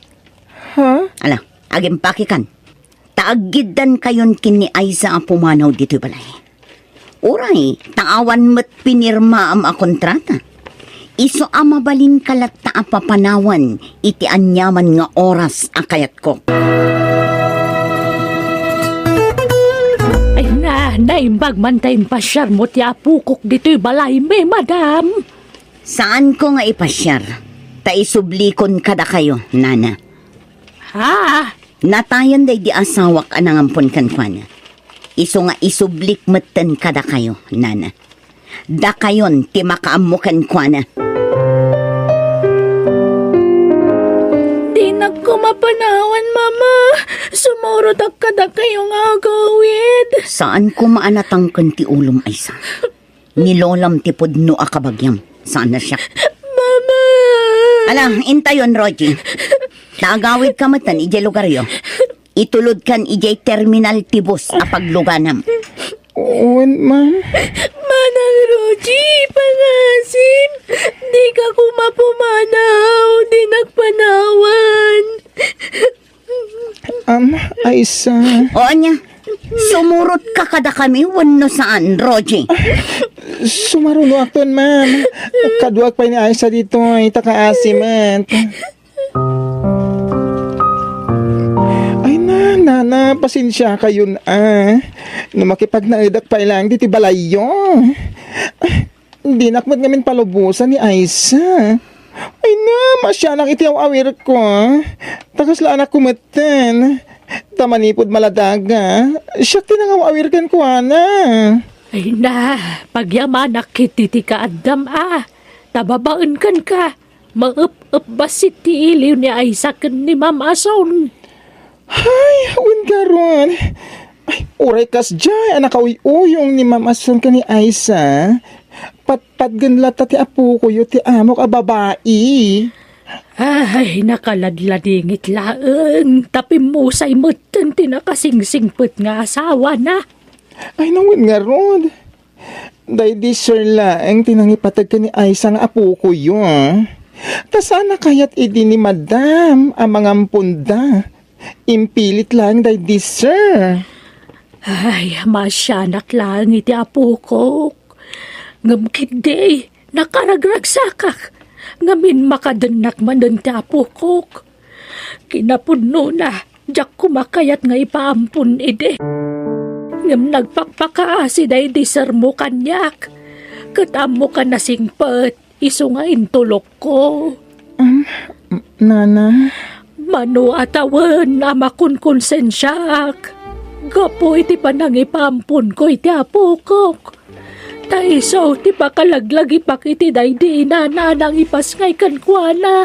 Ha? Ala, agimpaki kan. Taagidan kayon kini Aiza ang pumanaw dito balay. Uray, taawan mo't pinirma ang kontrata. Iso amabalin kalat ta apapanawan iti anyaman nga oras akayat ko. Naimbag man tayong pasyar mo ti apukok dito'y balay me, madam. Saan ko nga ipasyar? Taisublikon kada kayo, nana. Ha? Natayan day di asawak anangampon kan kuana. Iso nga isublik meten kada kayo, nana. Da kayon ti makaammo kan kuana. Di nagkumapanawan, mama. Sumurot ak kada kayong agawid. Saan ko maanatang kan ti ulom ay sa? Nilolam ti pudno akabagyam. Saan na siya? Mama! Alang, intayon, Rogie. Naagawid ka matan, ijay lugar yo. Itulod kan ijay terminal tibos apagluganam. Uwan, ma'am. Manang Rogie, pangasim. Di ka kumapumanaw. Di nagpanawan. Aisa. O anya, sumurot ka kada kami, wano saan, Rogie? Sumaruno akton, ma'am. Kaduag pa ni Aisa dito ay takaasim, Ay na, pasensya kayo na. Makipagnaedak pa ilang diti balayo. Hindi nakmat ngamin palubusan ni Aisa. Ay na, masyanak iti awir ko. Takas laan ako matan. Tamanipod maladaga. Siyak tinangawawir kan ko, ana. Ay na, pagyaman nakititi ka Adam Tababaan kan ka. Maup-up basit ti iliw ni Isaac ni Ma'am Ason. Ay, awin karon. Ay, uray kas dyan. Anak uyong ni Ma'am Ason ka ni Aisa. Patganlat ti apo ko yu ti amok a babae. Ay, nakaladladingit laeng. Tapi musay mutan tinakasingsingput nga asawa na. Ay, nawin nga ron. Day di sir laeng tinangipatag ka ni Aisa nga apo ko yu. Tasana kaya't idi ni madam ang mga punda. Impilit lang day di sir. Ay, masyanak lang iti apo ko. Ngamkid day, nakaragragsakak. Ngamin makadanak man dun ti apo ko. Kinapuno na, jak kumakayat nga ipaampun ide. Ngam nagpakpakaasi day di sir mo kanyak. Katamo ka na singpet, iso nga intulok ko. Nana? Mano atawan na makunkonsensyak. Gapo iti panang ipaampun ko iti apo ko. Taiso ti pakalaglag ipak iti day di na nanang ipasngay kan kuana.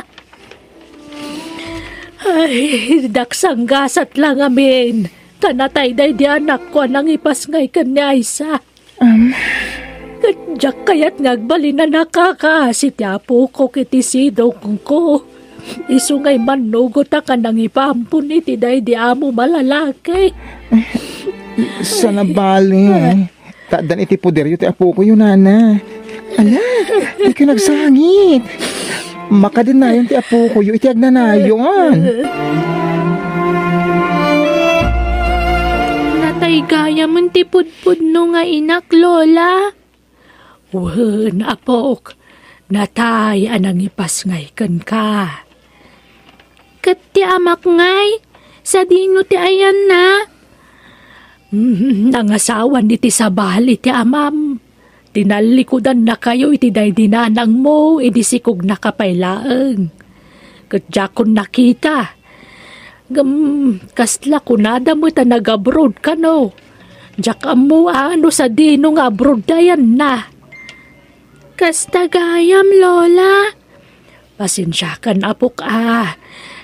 Ay, daksanggasat lang amin. Kanatay day di anak ko nang ipasngay kan ni Aisa. Kadyak kayat ngagbali na nakakaasi ti apo ko kiti sidong ko. Isungay manugot ka nang ipampun iti day di amo malalaki. Sana bali. Tadan iti poderyo ti apo ko yun, nana. Ala, di ka nagsangit. Makadinayon ti apo ko yun, iti agnanayon. Natay gaya man ti pudpud no nga inak, Lola. Wen, apok. Natay anang ipasngay kan ka. Kat ti amak ngay, sa dino ti ayan na. Nangasawan iti sabal iti amam. Tinalikudan na kayo iti day dinanang mo, iti sikog nakapailaeng. Kadjakon nakita. Kasla kunada mo ta nag-abroad ka no. Jak mo ano sa dino nga abroad dayan na. Kasta gayam, Lola. Pasensyakan apok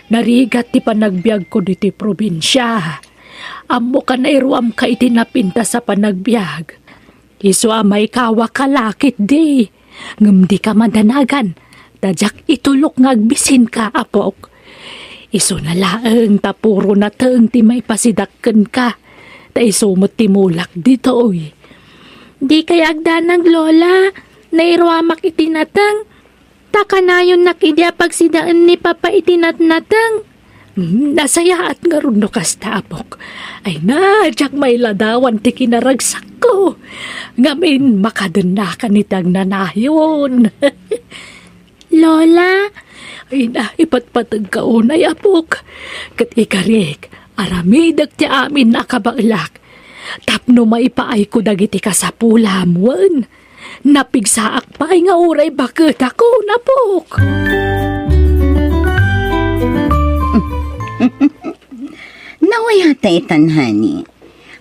Narigat ti panagbiag ko diti probinsya. Amo ka na iruam ka iti napinta sa panagbiag. Iso amay kawa kalakit di. Ngam di ka madanagan. Tadyak itulok ngagbisin ka, apok. Iso na laeng tapuro na teeng ti may pasidakken ka. Ta iso mo timulak dito, oy. Di kay agdanang, Lola. Nairuamak itinatang. Takanayon nakidya pagsidaan ni Papa itinatnatang. Nasaya at nga rin no kasta, apok. Ay na, jak may ladawan ti kinaragsak ko. Ngamin makadanakan itang nanayon. Lola, ay na, ipatpatag ka unay, apok. Kat ikarik, aramidag ti amin nakabailak. Tapno maipaay ko dagiti ka sa pulamwan. Napigsaak pa nga uray bakit ako napok. Nawayata itanhani.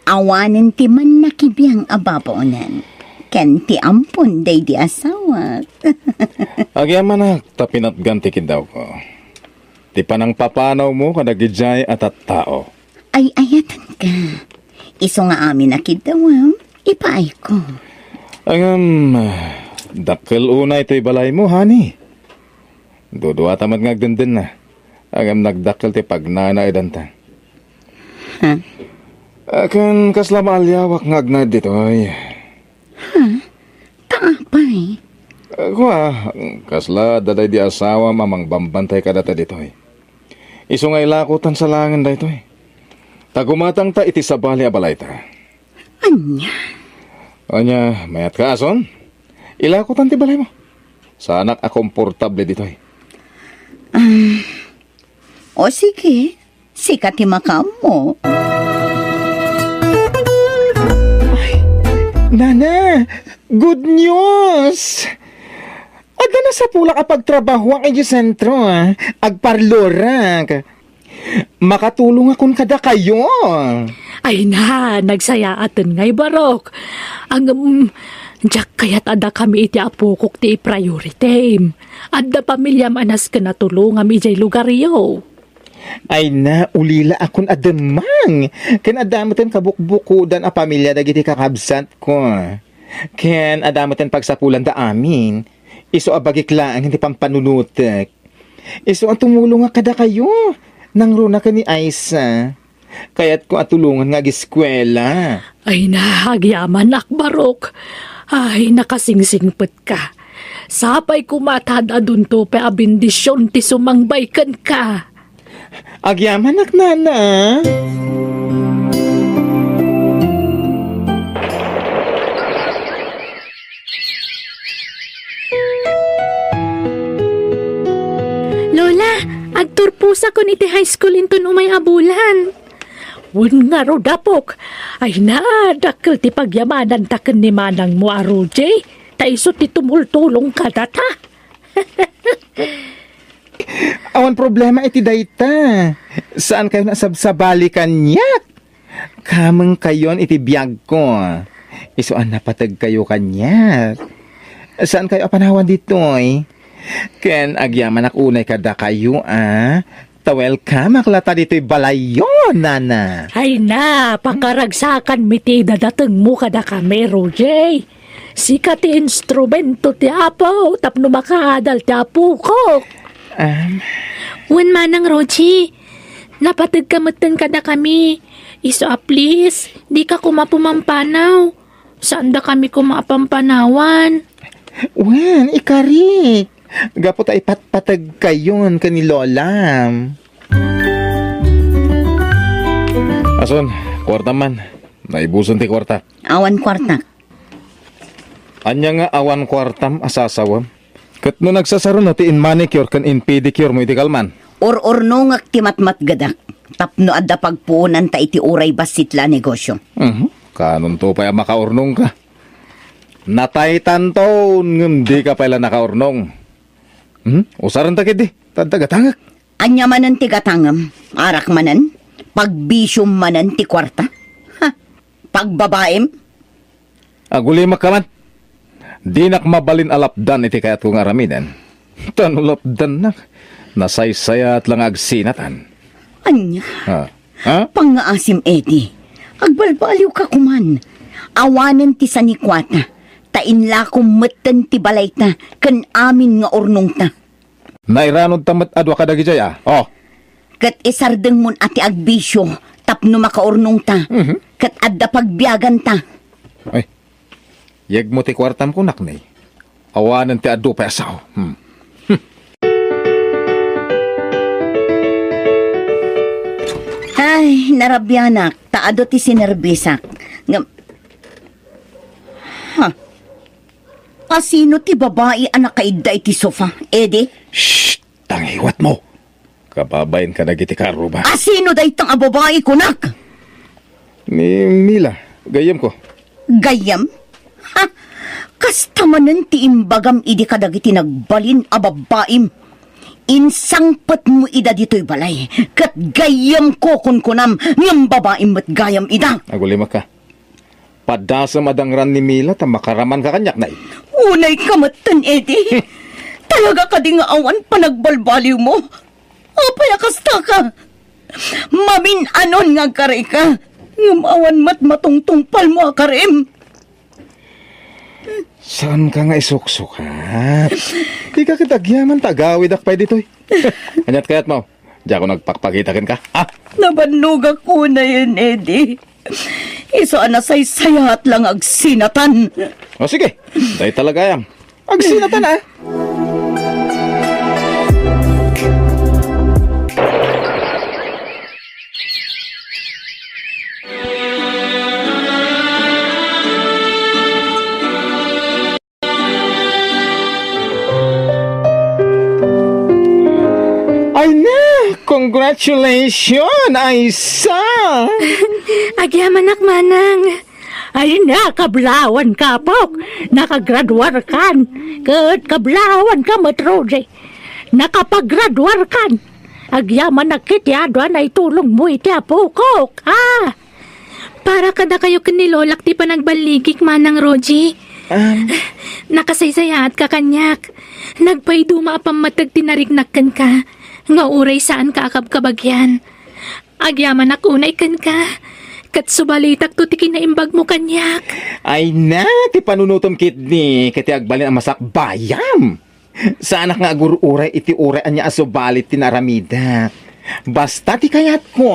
Awanan ti man nakibiyang ababonan. Ken ti ampun day di asawa. Agyaman na, tapinat gantikin daw ko. Ti panang papanaw mo kadagijay at tao. Ay ayatan ka. Iso nga amin nakidawam. Ipaay ko. Dakkel una ito'y balay mo, honey. Dudua tamat ngagdendin na. Nagdakkel ti pagnana idanta. Ha? Akan kasla maalyawak ngagnad dito'y. Taapay. Kuha, kasla daday di asawa mamang bambantay ka data dito'y. Iso nga ilakutan sa langan da ito'y. Tagumatang ta iti sabali abalay ta. Anya? Anya, mayat ka ason? Ilakutan ti balay mo. Sa anak a komportable dito'y. O sige. Sikat ti makam mo. Nana, good news! Ada na sa pula kapag trabaho ang sentro, agparlora. Makatulong akong kada kayo. Ay na, nagsaya atin ngay barok. Ang Diyak kaya't ada kami iti apukok ti priority. Adda pamilya manas ka natulong am ijay lugar yo. Ay na, ulila akong adamang. Ken adamutan kabukbukudan a pamilya dagiti kakabsat ko. Ken adamutan pagsapulan da amin. Iso abagiklaan hindi pampanunutek. Iso ang tumulong nga kada kayo. Nang runa ka ni Aisa. Kaya't ko atulungan nga giskwela. Ay na, agyaman akbarok. Ay, nakasingsingpet ka. Sapay kumatad adun to pa abindisyon ti sumangbaykan ka. Agyaman ak nana. Lola, agturpusa ko ni ti high school into umay abulan. Wun nga ro dapok. Ay na, dakil ti pagyamanan taken ni manang mo aruje. Taiso ti tumultulong ka data. Awan problema iti dayta. Saan kayo nasabsabali kanyak? Kamang kayon iti biyag ko. Isuan napatag kayo kanyak. Saan kayo apanawan ditoy? Ken agyaman ak unay kada kayo Tawel ka maklata dito'y balayo, nana. Ay na, pakaragsakan miti dadateng mo kada kami, Roger. Sika ti instrumento ti apo, tapno makahadal ti apo ko. Wan manang, Roger. Napatag kamutan kada kami. Iso please, di ka kumapumampanaw. Saan da kami kumapampanawan? Wan, ikarik. Gapo tayo patpatag kayon ka ni Lola. Ason, kwarta man. Naibuson ti kwarta. Awan kwarta. Anya nga awan kwartam asasawam. Kat no nagsasaro na ti in manicure kan in pedicure mo iti kalman. Or-orno nga ti matmat gadak. Tapno adda pagpuunan ta iti uray basitla negosyo. Kanon to pa makaurnong ka. Natay tanton ngem di ka pala nakaurnong. Usaran ta kidi, tadagatangak. Anya manan ti gatangam, arak manan, pagbisyum manan ti kwarta. Ha, pagbabaem. Aguli makaman. Di nak mabalin alapdan iti kayat kong aramidan. Tanulapdan nak. Nasaysayat lang agsinatan. Anya, Ha? pangaasim edi. Agbalbaliw ka kuman. Awanan ti sanikwata. Tainla kumatan ti balay ta, kan amin nga ornong ta. Nairanod tamat adwa kadagijay Oh. Kat isardeng mon ati agbisyo, tapno makaornong ta. Kat adda pagbiyagan ta. Ay. Yag mo ti kwartam ko naknay. Awanan ti adu pa asaw. Ay, narabyanak, taado ti sinerbisak. Asino ti babae anak kaida iti sofa, edi? Shh! Tangiwat mo. Kababayin ka na giti karuba. Asino da itang babae kunak? Ni Mila. Gayam ko. Gayam? Ha? Kasta manen ti imbagam idi kadagiti nagbalin a babaim. Insangpat mo ida dito'y balay. Kat gayam ko kunkunam ngam babaim mat gayam ida. Agulima ka. Padasa madangran ni Mila ta makaraman ka kanyak na. Unay kamatan, Eddie. Talaga ka di nga awan panagbalbaliw mo. Apaya kasta ka. Mamin anon nga kare ka. Ngam awan mat matungtungpal mo akarim. Saan ka nga isuksukat? Di ka kitagyaman tagawid akpay dito'y. Anyat kayat mo. Diyan ko nagpakpagitakin ka. Ah! Nabannog ako na yun, Eddie. Iso anasaysayat lang agsinatan. O sige, dahil talaga yan. Agsinatan ah. Ay na! Congratulations, Aisa! Agyaman manang. Ay na, kablawan ka, Pok. Nakagraduar kan. Kat kablawan ka, Matroje. Nakapaggraduar kan. Agyaman na kityado na itulong mo iti apokok, ha? Para kada kayo kanilolak ti panagbaligik, Manang Roji. Nakasaysayat ka kanyak. Nagpaiduma pamatag tinarignakan ka. Nga uray saan ka akabkabagyan. Agyaman akunay kan ka. Kat subalitak to ti kinaimbag mo kanyak. Ay na, ti panunutom kit ni kiti agbalin ang masak bayam. Saan nga agururay iti uray anya asubalit tinaramida. Basta ti kayat ko,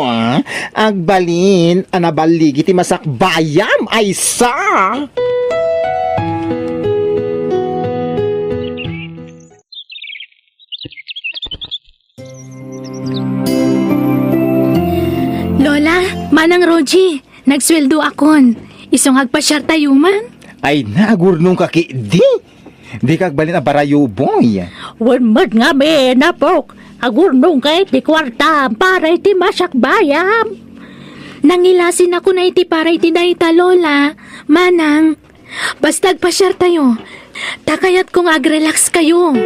agbalin anabaligi ti masak bayam, ay sa. Lola, Manang Roji, nagsweldo akon. Isong agpasyar tayo man. Ay na, agurnong kaki di. Di kagbalin a barayo boy. Wanmad nga me na, Pok. Agurnong kay ti kwarta para iti masak bayam. Nangilasin ako na iti para iti dayta, Lola. Manang, basta agpasyar tayo. Takayat kong agrelax kayo.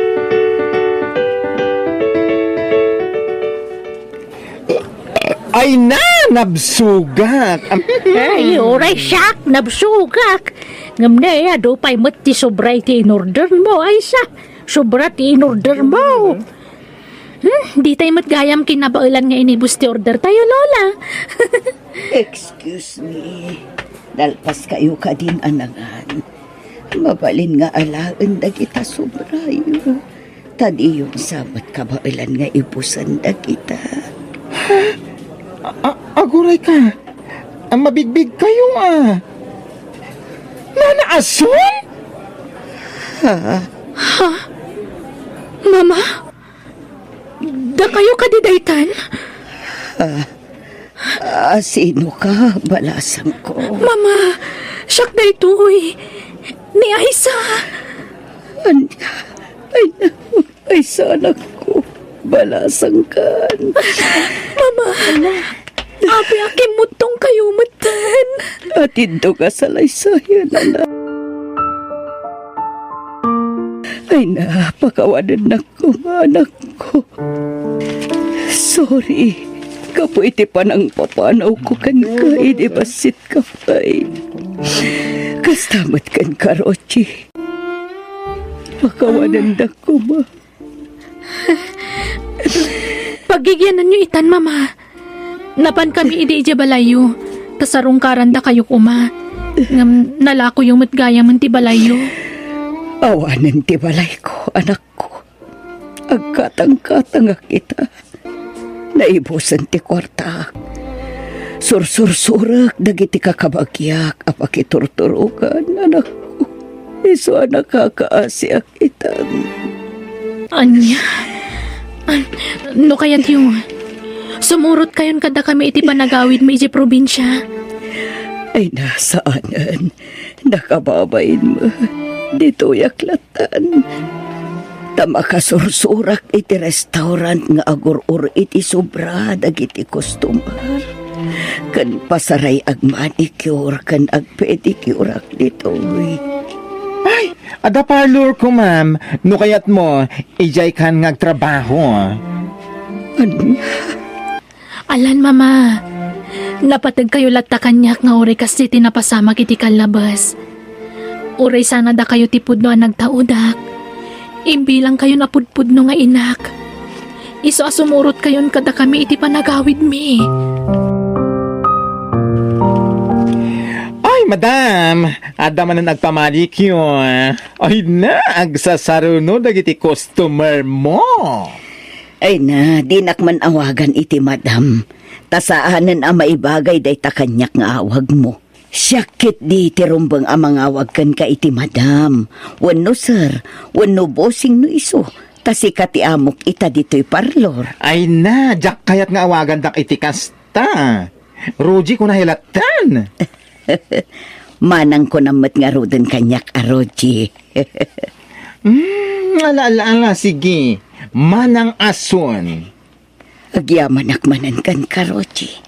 Ay na, nabsugak. Ay, oray siyak, nabsugak. Ngam na ya, do pa'y mat ti sobray ti in-order mo, ay sa. Sobra ti in-order mo. Di tayo matgayam kinabailan nga inibus ti order tayo, Lola. Excuse me. Dalpas kayo ka din anangan. Mabalin nga alaan dagita sobrayo. Tadi yung sabat kabailan nga ibusan dagita. Aguray ka. Ang mabigbig kayo Nanaason? Mama? Da kayo kadidaytan? Sino ka? Balasang ko. Mama, siyak na ito ni Aisa. Ay, sana ko. Balasang kan. Mama, abi aking mutong kayo matan. Atindo ka sa laysayan, anak. Ay, napakawanan na ko, anak ko. Sorry. Kapo iti panang papanaw ko kan ka, hindi basit ka pa'y. Kastamat kan ka, Rochi. Pakawanan na ko, ma. Pagigyanan nyo itan, Mama. Napan kami idi balayo. Tasarong karanda kayo kuma. Ngam nalako yung matgaya man ti balayo. Awanan ti balay ko, anak ko. Agkatang-katang kita. Naibusan ti kwarta. Sursur-surak dagiti kakabagyak apakiturturukan, anak ko. Iso anak kakaasi akitan. Anya? No kayat yung sumurot kayon kada kami iti panagawid mo iti probinsya. Ay nasaanan, nakababain mo. Dito yaklatan. Tamakasursurak iti restaurant nga agur-ur iti sobra dagiti kustumar. Kan pasaray ag manicure, kan ag pedicure ak dito. Ay, ada parlor ko, ma'am. No kayat mo, ijay kan ngagtrabaho. Alan, mama. Napatag kayo latta kanyak nga uri kasi tinapasama kiti kalabas. Uray sana da kayo tipud no ang nagtaudak. Imbilang kayo napudpud no nga inak. Iso asumurot kayon kada kami iti panagawid mi. Ay, madam, ada man na nagpamalik yun. Ay na, agsasaruno dagiti customer mo. Ay na, di nakman awagan iti madam. Tasaanan ang maibagay day takanyak nga awag mo. Syakit di tirumbang amang awag kan ka iti madam. Wano sir, wano bossing no iso. Tasikat amok ita dito'y parlor. Ay na, jak kayat nga awagan dak iti kasta. Roji ko nahilatan. Manang ko namat nga rodan kanyak aroji. Ala, sige. Manang ason. Agyaman akmanan kan karoji.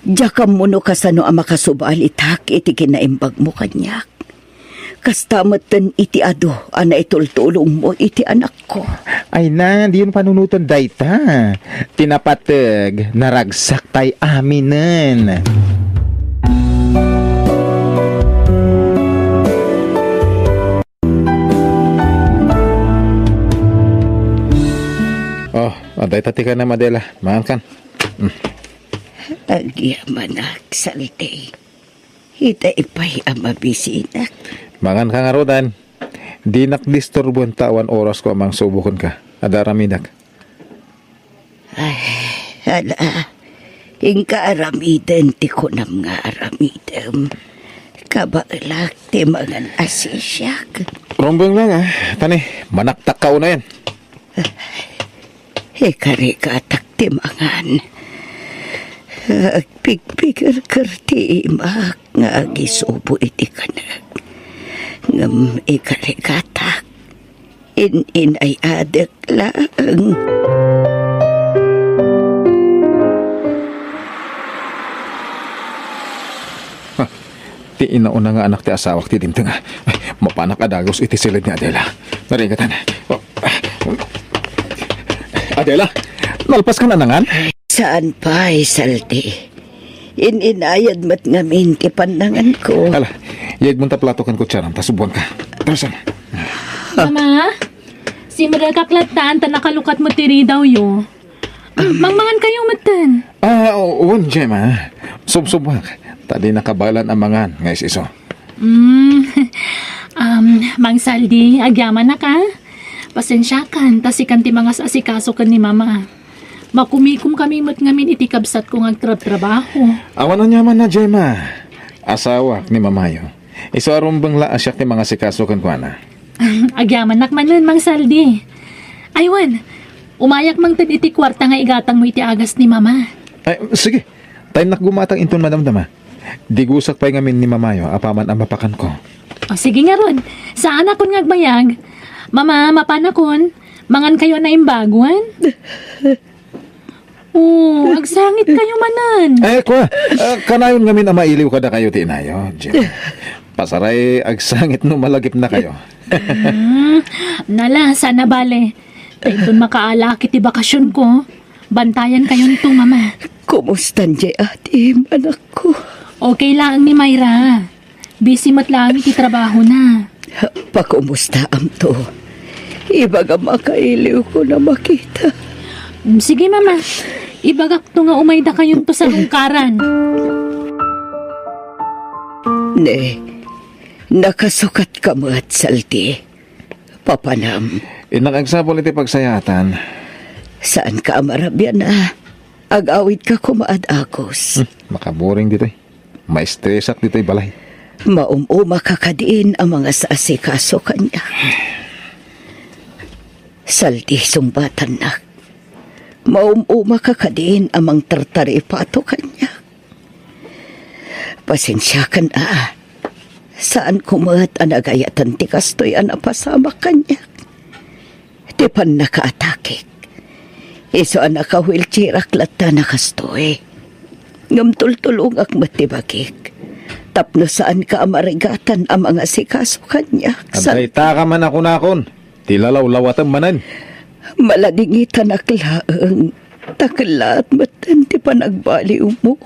Jakam mo no kasano ang makasubalitak iti kinaimbag mo kanyak. Kastamatan iti ado, ana itultulong mo iti anak ko. Ay na, di yun panunutan dayta. Tinapatag, naragsak tay aminen. Oh, aday tati ka na, Madela. Mahal kan. Agyaman aksalte. Hita ipay ang mabisinak. Mangan ka nga rodan. Di nakdisturbo ang tawan oras ko amang subukon ka. Adaramidak. Hala, hingka aramidan ti kunam nga aramidam. Kabailak ti mangan asisyak. Rombong lang Tani, manaktak ka una yan. Ikarikatak ti mangan. Agpigpigir ti imak nga agisubo iti kanag. Ngam ikarikatak. In ay adak lang. Ti inauna nga anak ti asawak ti dimteng. Ay, mapanak adagos iti silid ni Adela. Narigatan. Oh. Adela, nalpas ka na nangan? Saan pa, Saldi? Inayad mat ngamin ti pandangan ko. Hala, yag mong taplatokan ko tsaram, tasubuan ka. Tarasan. Mama, si Maragaklatan ta nakalukat mo tiri daw yo. Mangmangan kayo matan. Uwan, Gemma. Subsubuan. Tadi nakabalan ang mangan, ngayos iso. Mang Saldi, agyaman na ka. Pasensya kan, tasikan ti mga asikaso kan ni mama. Makumikum kami mat ngamin iti kabsat kong agtrabaho. Awan na nyaman na, Gemma. Asawa ni Mamayo. Iso arumbang la asyak ni mga sikaso kan kwa na. Agyaman nakmanan, Mang Saldi. Aywan, umayak mang tad iti kwarta nga igatang mo iti agas ni mama. Ay, sige. Tayo nakgumatang inton madamdama. Digusak pa'y ngamin ni Mamayo, apaman ang mapakan ko. O sige nga ron, saan akon ngagbayag? Mama, mapanakon, mangan kayo na imbaguan? Agsangit kayo manan. Kwa, kanayon ngamin ang mailiw ka na kayo, tinayo, Jim. Pasaray, agsangit no malagip na kayo. Nala, sana bale. Tayo doon makaalaki ti bakasyon ko. Bantayan kayo nito, mama. Kumusta niya, ate, anak ko? Okay lang ni Mayra. Busy mat lang iti trabaho na. Pakumusta am to? Ibaga makailiw ko na makita. Sige, mama. Ibagak to nga umayda kayo to sa lungkaran. Ne, nakasukat ka mo at salti. Papanam. Inang agsabol iti pagsayatan. Saan ka amarabyan na? Ag-awit ka kumaad akos. Makaboring dito'y. May stressak dito'y balay. Maumuma kakadiin ang mga saasikaso kanya. Saldi sumbatan na. Maumuma kakadiin ang mga tartaripato kanya. Pasensya ka na. Saan kumat ang nagayatan ti kastoy ang napasama kanya. Di pa nakaatakik. Iso ang naka-wheelchair aklat na nakastoy. Ngam tultulong ak matibagik. Tapno saan ka amarigatan ang mga sikaso kanya. Antay ta ka man ako nakon. Tilalaw-lawatan manan. Maladingitan aklaang. Taklat matan ti panagbaliw mo.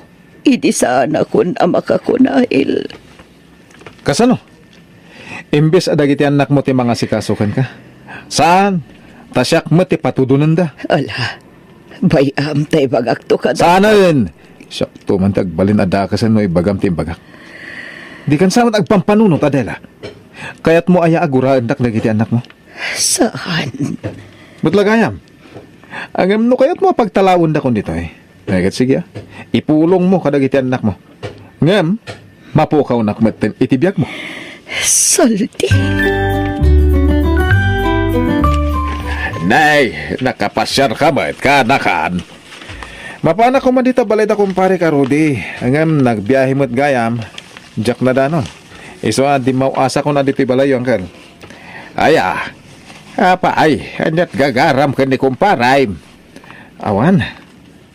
Idi sana kun amaka kunahil. Kasano? Imbes adagiti anak mo ti mga sikasukan ka. Saan? Tasyak mo ti patudunan da. Ala, bayam tay bagak to ka. Sana rin? Siya, tumantag balin adakasan no ibagam ti bagak. Di kan saman agpampanunot, Adela. Kaya't mo aya aguraan dak nagiti anak mo. Saan? Butlagayam. Agam no kaya't mo pagtalawon da kon dito eh. Nagat sige ipulong mo kadagiti anak mo. Ngam, mapukaw nakmaten itibiyag mo. Saldi. Nay, nakapasyar ka ba at kanakaan? Mapana ko man dito balay da kumpare ka, Rudy. Angam, nagbiyahe mo't gayam. Jack na danon. Iso di mauasa ko na dito balay yung kan. Aya, apa ay, anyat gagaram ka ni kumparay. Awan,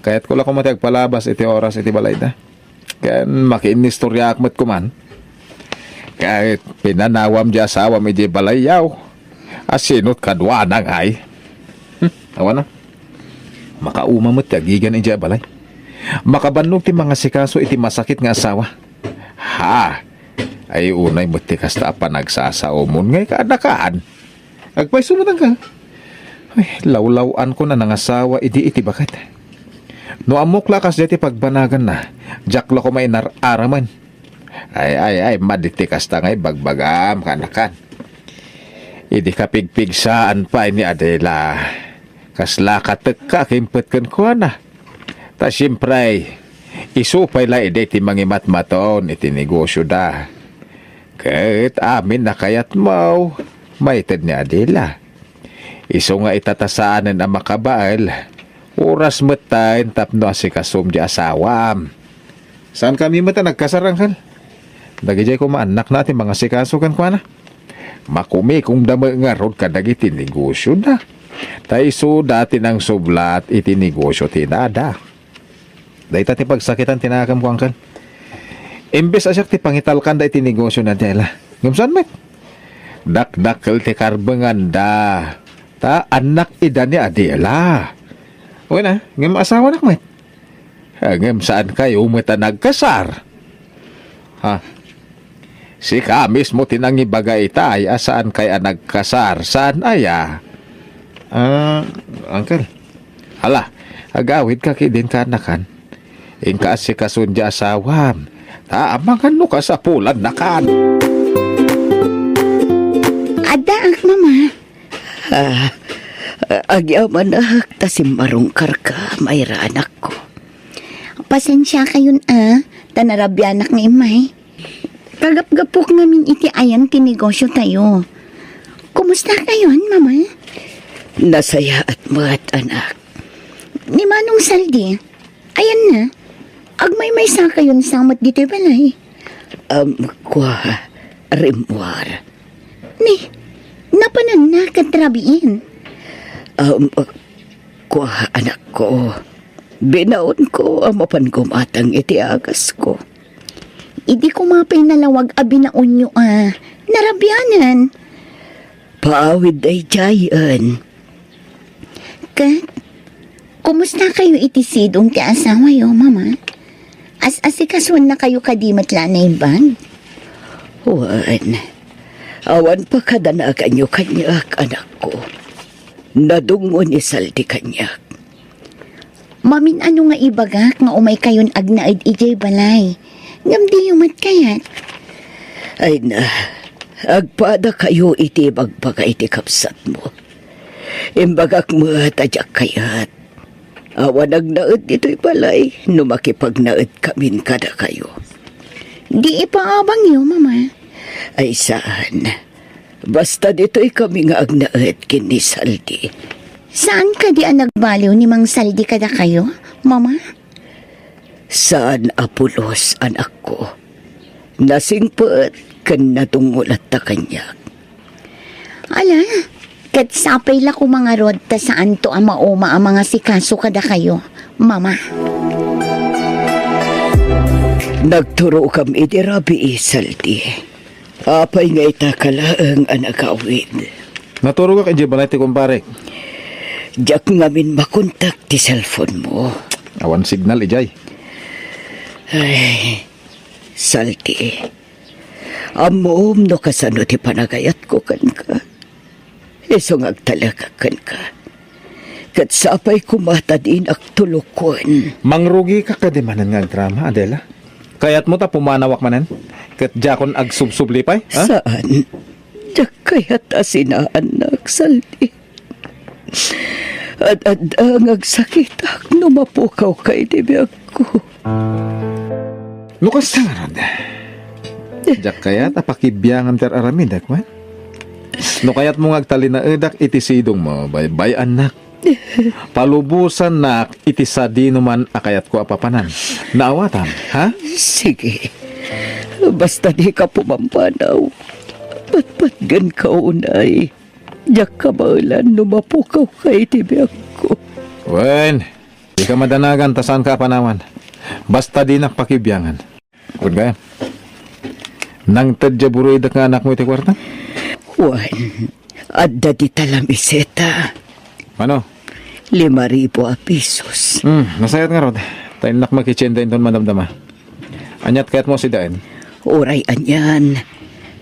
kaya't ko lang kumatag palabas iti oras iti balay da. Kan makinistorya akmat kuman. Kahit pinanawam di asawa mi di balayaw. Asinot kadwa nang ay. Awan na. Makaumamot tagigan iti balay. Makabannog ti mga sikaso iti masakit nga asawa. Ha! Ay unay mo ti kasta pa nagsasaomon ngay kaadakaan. Agpay sumunang ka. Ay, lawlawan ko na nangasawa iti bakat. No amok lakas diti pagbanagan na. Jakla ko may nararaman. Ay, maditi kasta ngay bagbagam kanakan. Idi kapigpigsaan pa ni Adela. Kasla katek ka kimpet kan ko na. Ta siyempre, isupay la iti mangimat-maton iti negosyo da. Kahit amin na kayat mo, maited ni Adela. Iso nga itatasaanan ang makabaal, oras matain tapno asikasum di asawam. Saan kami mata nagkasarangkal? Dagijay ko maanak natin mga sikasukan ko na. Makumi kung dama nga rod kadagiti negosyo na. Taiso dati ng sublat iti negosyo tinada. Dahil tati pagsakitan tinakam ko angkan. Imbes asyak ti pangitalkan da iti negosyo na dela. Ngumsan met? Dakdakkel ti karbangan da. Ta anak ida ni Adela. O na, ngam asawa nak met. Ngam saan kayo mata nagkasar? Ha? Si kamis mo tinangi bagay itay asaan kaya nagkasar? Saan aya? Uncle. Hala, agawid ka kidin ka anakan. Inka si kasundya asawam. Taamangan no ka sa pulan na kan. Adaak, mama. Agyaman ak, tasimarong karka, mayra anak ko. Pasensya kayon tanarabyanak ng imay. Kagap-gapok namin iti ayan tinegosyo tayo. Kumusta kayon, mama? Nasaya at mat anak. Ni Manong Saldi, ayan na. Agmay-may sa kayon samot dito balay. Kwa, rimwar. Ni, napanan na katrabiin. Kwa, anak ko. Binaon ko ang mapangumatang iti agas ko. Idi ko mapay nalawag abi na unyo narabyanan. Paawid ay jayan. Kat, kumusta kayo itisidong ti asawa yo, mama? As-asikasuan na kayo kadimat lanay bang? Wan, awan pa kadanagan nyo kanyak, anak ko. Nadungo ni Saldi kanyak. Mamin ano nga ibagak nga umay kayon agnaid ijay balay. Ngam di yumat kayat. Ay na, agpada kayo iti bagbaga iti kapsat mo. Imbagak mo tadyak kayat. Awan agnaid dito'y balay, numakipagnaid kamin kada kayo. Di ipaabang yo, mama. Ay saan? Basta dito'y kami nga agnaid kini Saldi. Saan ka di nagbaliw ni Mang Saldi kada kayo, mama? Saan Apulos, anak ko? Nasingpet kan natungulat ta kanyak. Ala, kat sapay la ko mga rod ta saan to ang mauma ang mga sikaso kada kayo, mama. Nagturo kami di Rabi Saldi. Apay nga itakalaang anagawin. Naturo ka kay Balay ti kumpare. Diyak ngamin makontak ti cellphone mo. Awan signal, ijay. Ay, Saldi. Amom no kasano ti panagayat ko kan ka. Isong agtalaga kan ka. Kat sapay kumata din ak tulukon. Mangrugi ka kadimanan nga drama, Adela. Kaya't mo ta pumanawak manan? Kat jakon ag subsublipay? Ha? Saan? Diyak kaya't asinaanak, Saldi. At ang agsakitak no mapukaw kay dibiyag ko. Lukas ka nga ron. Diyak kaya't apakibyangan ter aramid, akwan? No kaya't mo ngagtalinaedak itisidong mo, bay anak. Palubusan nak itisadino man akayat ko apapanan. Naawatan, ha? Sige. Basta di ka pumampanaw. Patpatgan ka unay. Diyak ka baulan numapukaw kay tibiyag ko. Wen, di ka madanagan tasan ka panawan. Basta di nakpakibyangan. Good ba? Nang tadya buroy da ka anak mo iti kwarta? Juan, adda di talam iseta. Ano? 5,000 pesos. Nasayat nga rod. Tayo nak makichinda inton madamdama. Anyat kayat mo si Daen. Oray anyan.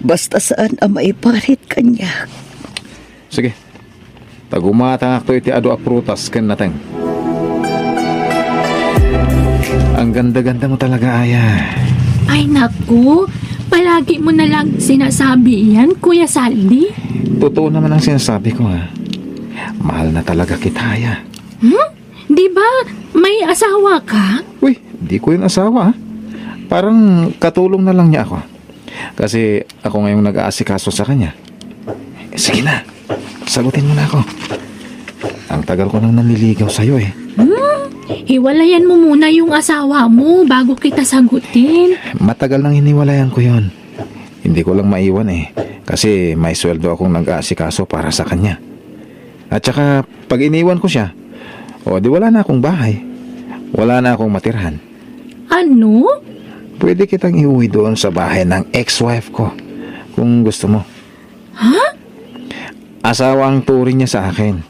Basta saan ang maiparit kanya. Sige. Tagumata nga iti ado a prutas ken nateng. Ang ganda-ganda mo talaga, Aya. Ay naku, palagi mo na lang sinasabi yan, Kuya Saldi. Totoo naman ang sinasabi ko, ha. Mahal na talaga kita, Aya. Di ba may asawa ka? Uy, di ko yung asawa, ha. Parang katulong na lang niya ako. Kasi ako ngayong nag-aasikaso sa kanya. Sige na, sagutin mo na ako. Ang tagal ko nang nanliligaw sa'yo, eh. Hiwalayan mo muna yung asawa mo bago kita sagutin. Matagal nang hiniwalayan ko yon. Hindi ko lang maiwan, eh. Kasi may sweldo akong nag-aasikaso para sa kanya. At saka, pag iniwan ko siya, di wala na akong bahay. Wala na akong matirhan. Ano? Pwede kitang iuwi doon sa bahay ng ex-wife ko, kung gusto mo. Ha? Asawa ang turing niya sa akin.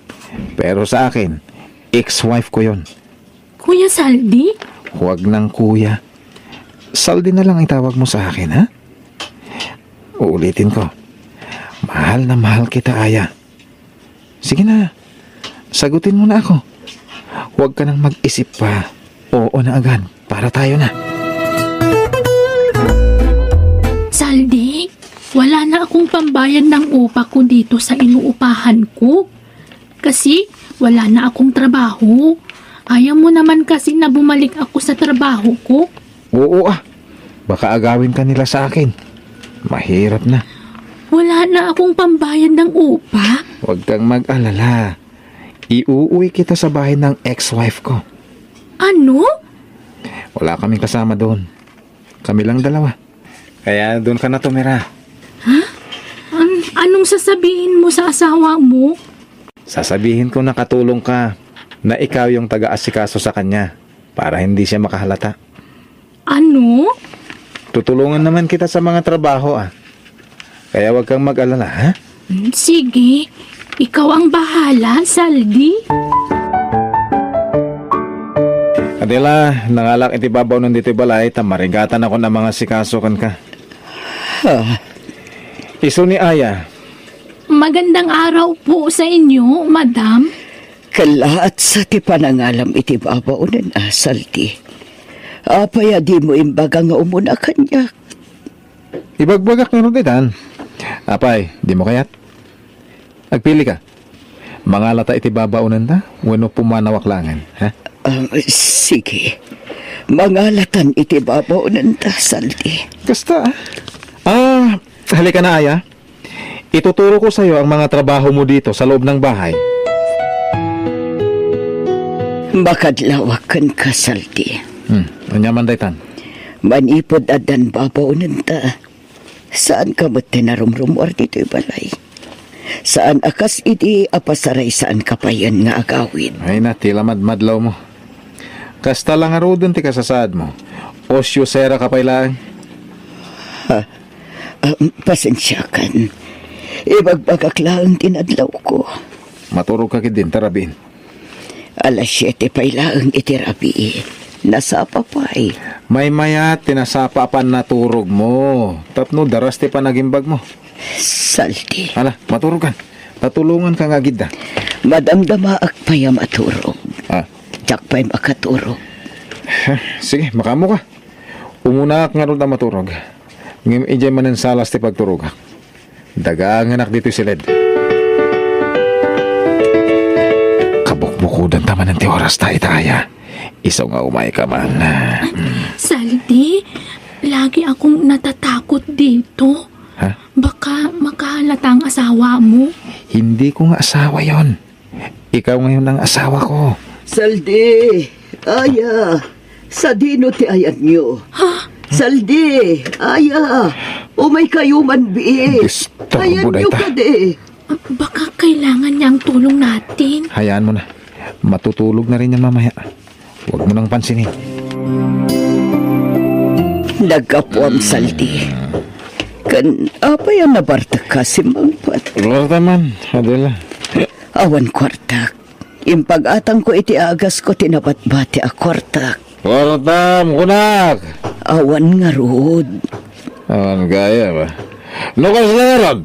Pero sa akin, ex-wife ko yon. Kuya Saldi? Huwag nang kuya. Saldi na lang ang tawag mo sa akin, ha? Uulitin ko. Mahal na mahal kita, Aya. Sige na, sagutin mo na ako. Huwag ka nang mag-isip pa. Oo na agad, para tayo na. Saldi, wala na akong pambayad ng upa ko dito sa inuupahan ko. Kasi wala na akong trabaho. Ayaw mo naman kasi na bumalik ako sa trabaho ko. Oo baka agawin ka nila sa akin. Mahirap na. Wala na akong pambayad ng upa. Huwag kang mag-alala. Iuuwi kita sa bahay ng ex-wife ko. Ano? Wala kaming kasama doon. Kami lang dalawa. Kaya doon ka na tumira. Anong sasabihin mo sa asawa mo? Sasabihin ko na katulong ka, na ikaw yung taga-asikaso sa kanya para hindi siya makahalata. Ano? Tutulungan naman kita sa mga trabaho, Kaya huwag kang mag-alala, ha? Sige, ikaw ang bahala, Saldi. Adela, nangalak iti babaw ng dito balay, tamarigatan ako ng mga sikaso kan ka. Iso ni Aya. Magandang araw po sa inyo, madam. Kalaat sa ti panangalam iti babaw ng Saldi. Apaya di mo imbaga nga umuna kanya. Ibagbagak nga ron Apay, di mo kayat? Agpili ka. Mga lata iti babaunan ta, wano pumanawaklangan, ha? Sige. Mangalatan iti babaw ng Saldi. Kasta, halika na, Aya. Ituturo ko sa'yo ang mga trabaho mo dito sa loob ng bahay. Makadlawakan ka, Saldi. Anyaman daytan. Manipod adan babaw ng ta. Saan ka mo't tinarumrumwar dito'y balay? Saan akas iti apasaray saan kapayan nga agawin? Ay na, tila madmadlaw mo. Kasta lang arodon ti kasasad mo. osyosera ka pailaan. Pasensya kan. Ibagbagak lang tinadlaw ko. Maturog ka din, tarabin. Alas 7 pa ilang itirabi. Nasapa pa eh. May mayat, tinasapa pa naturog mo. Tapno, daras ti pa nagimbag mo. Saldi. Ala, maturog ka. Tatulungan ka nga gid. Madamdamaak pa yung maturog. Ah, Tsak pa'y makaturog. sige, makamo ka. Umunak nga ron na maturog. Ngim ijay manan salas ti pagturog. Daganganak dito si Led. Kabukbukudan taman ng ti oras tayo taya. Isaw nga umay ka man. Saldi, lagi akong natatakot dito. Ha? Baka makahalata ang asawa mo. Hindi ko nga asawa yon. Ikaw ngayon ang asawa ko. Saldi, aya. Sa dino ti ayat nyo. Ha? Saldi, aya. Umay kayo man biit. Gusto Ayan mo na nyo ita. ka de. Baka kailangan niya ang tulong natin. Hayaan mo na. Matutulog na rin yan mamaya. Huwag mo nang pansinin. Nagkapuam saldi. Kan apa yan nabarta ka si Mangpat? Wala naman, Adela. Awan kwartak. Impag-atang ko iti agas ko tinabat-bati a kwartak. Wartam, kunak! Awan nga rod. Awan gaya ba? Lukas na rod.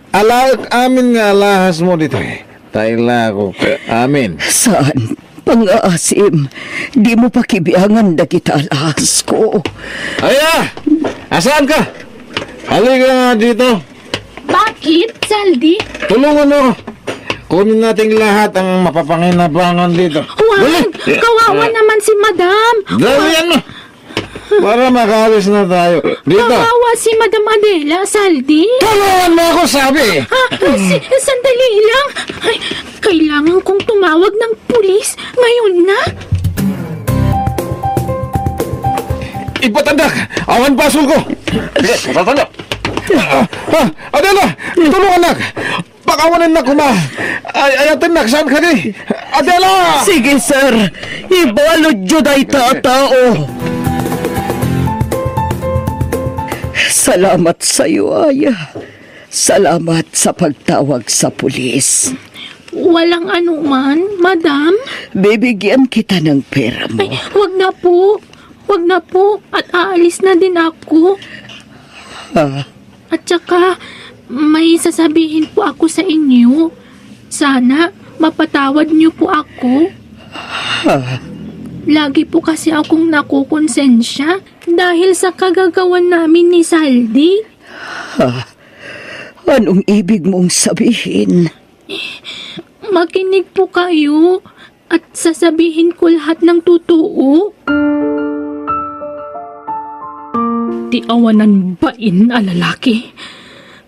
Alak amin nga alahas mo dito eh. Tayla ko. Amin. Saan? Pang-aasim. Di mo pa kibiangan na kita alahas ko. Aya! Asaan ka? Halika nga dito. Bakit, Saldi? Tulungan mo ako. Kunin natin lahat ang mapapanginabangan dito. Huwag! Kawawa naman si Madam! Dalian mo! Para makalis na tayo. Dito! Kawawa si Madam Adela, Saldi! Tulungan mo ako, sabi! Sandali lang! Ay, kailangan kong tumawag ng pulis ngayon na! Ipatandak! Awan pasol ko! Patandak! Adela! Tulungan nak! Pakawanan na kuma! Ayatin nak! Saan ka di? Adela! Sige, sir. Ibalod yun ay tatao. Salamat sa iyo, Aya. Salamat sa pagtawag sa pulis. Walang anuman, Madam. Bibigyan kita ng pera mo. Ay, wag na po. Wag na po. At aalis na din ako. Ah, At saka, may sasabihin po ako sa inyo. Sana, mapatawad niyo po ako. Lagi po kasi akong nakukonsensya dahil sa kagagawan namin ni Saldi. anong ibig mong sabihin? Makinig po kayo at sasabihin ko lahat ng totoo. Di awanan bain a lalaki.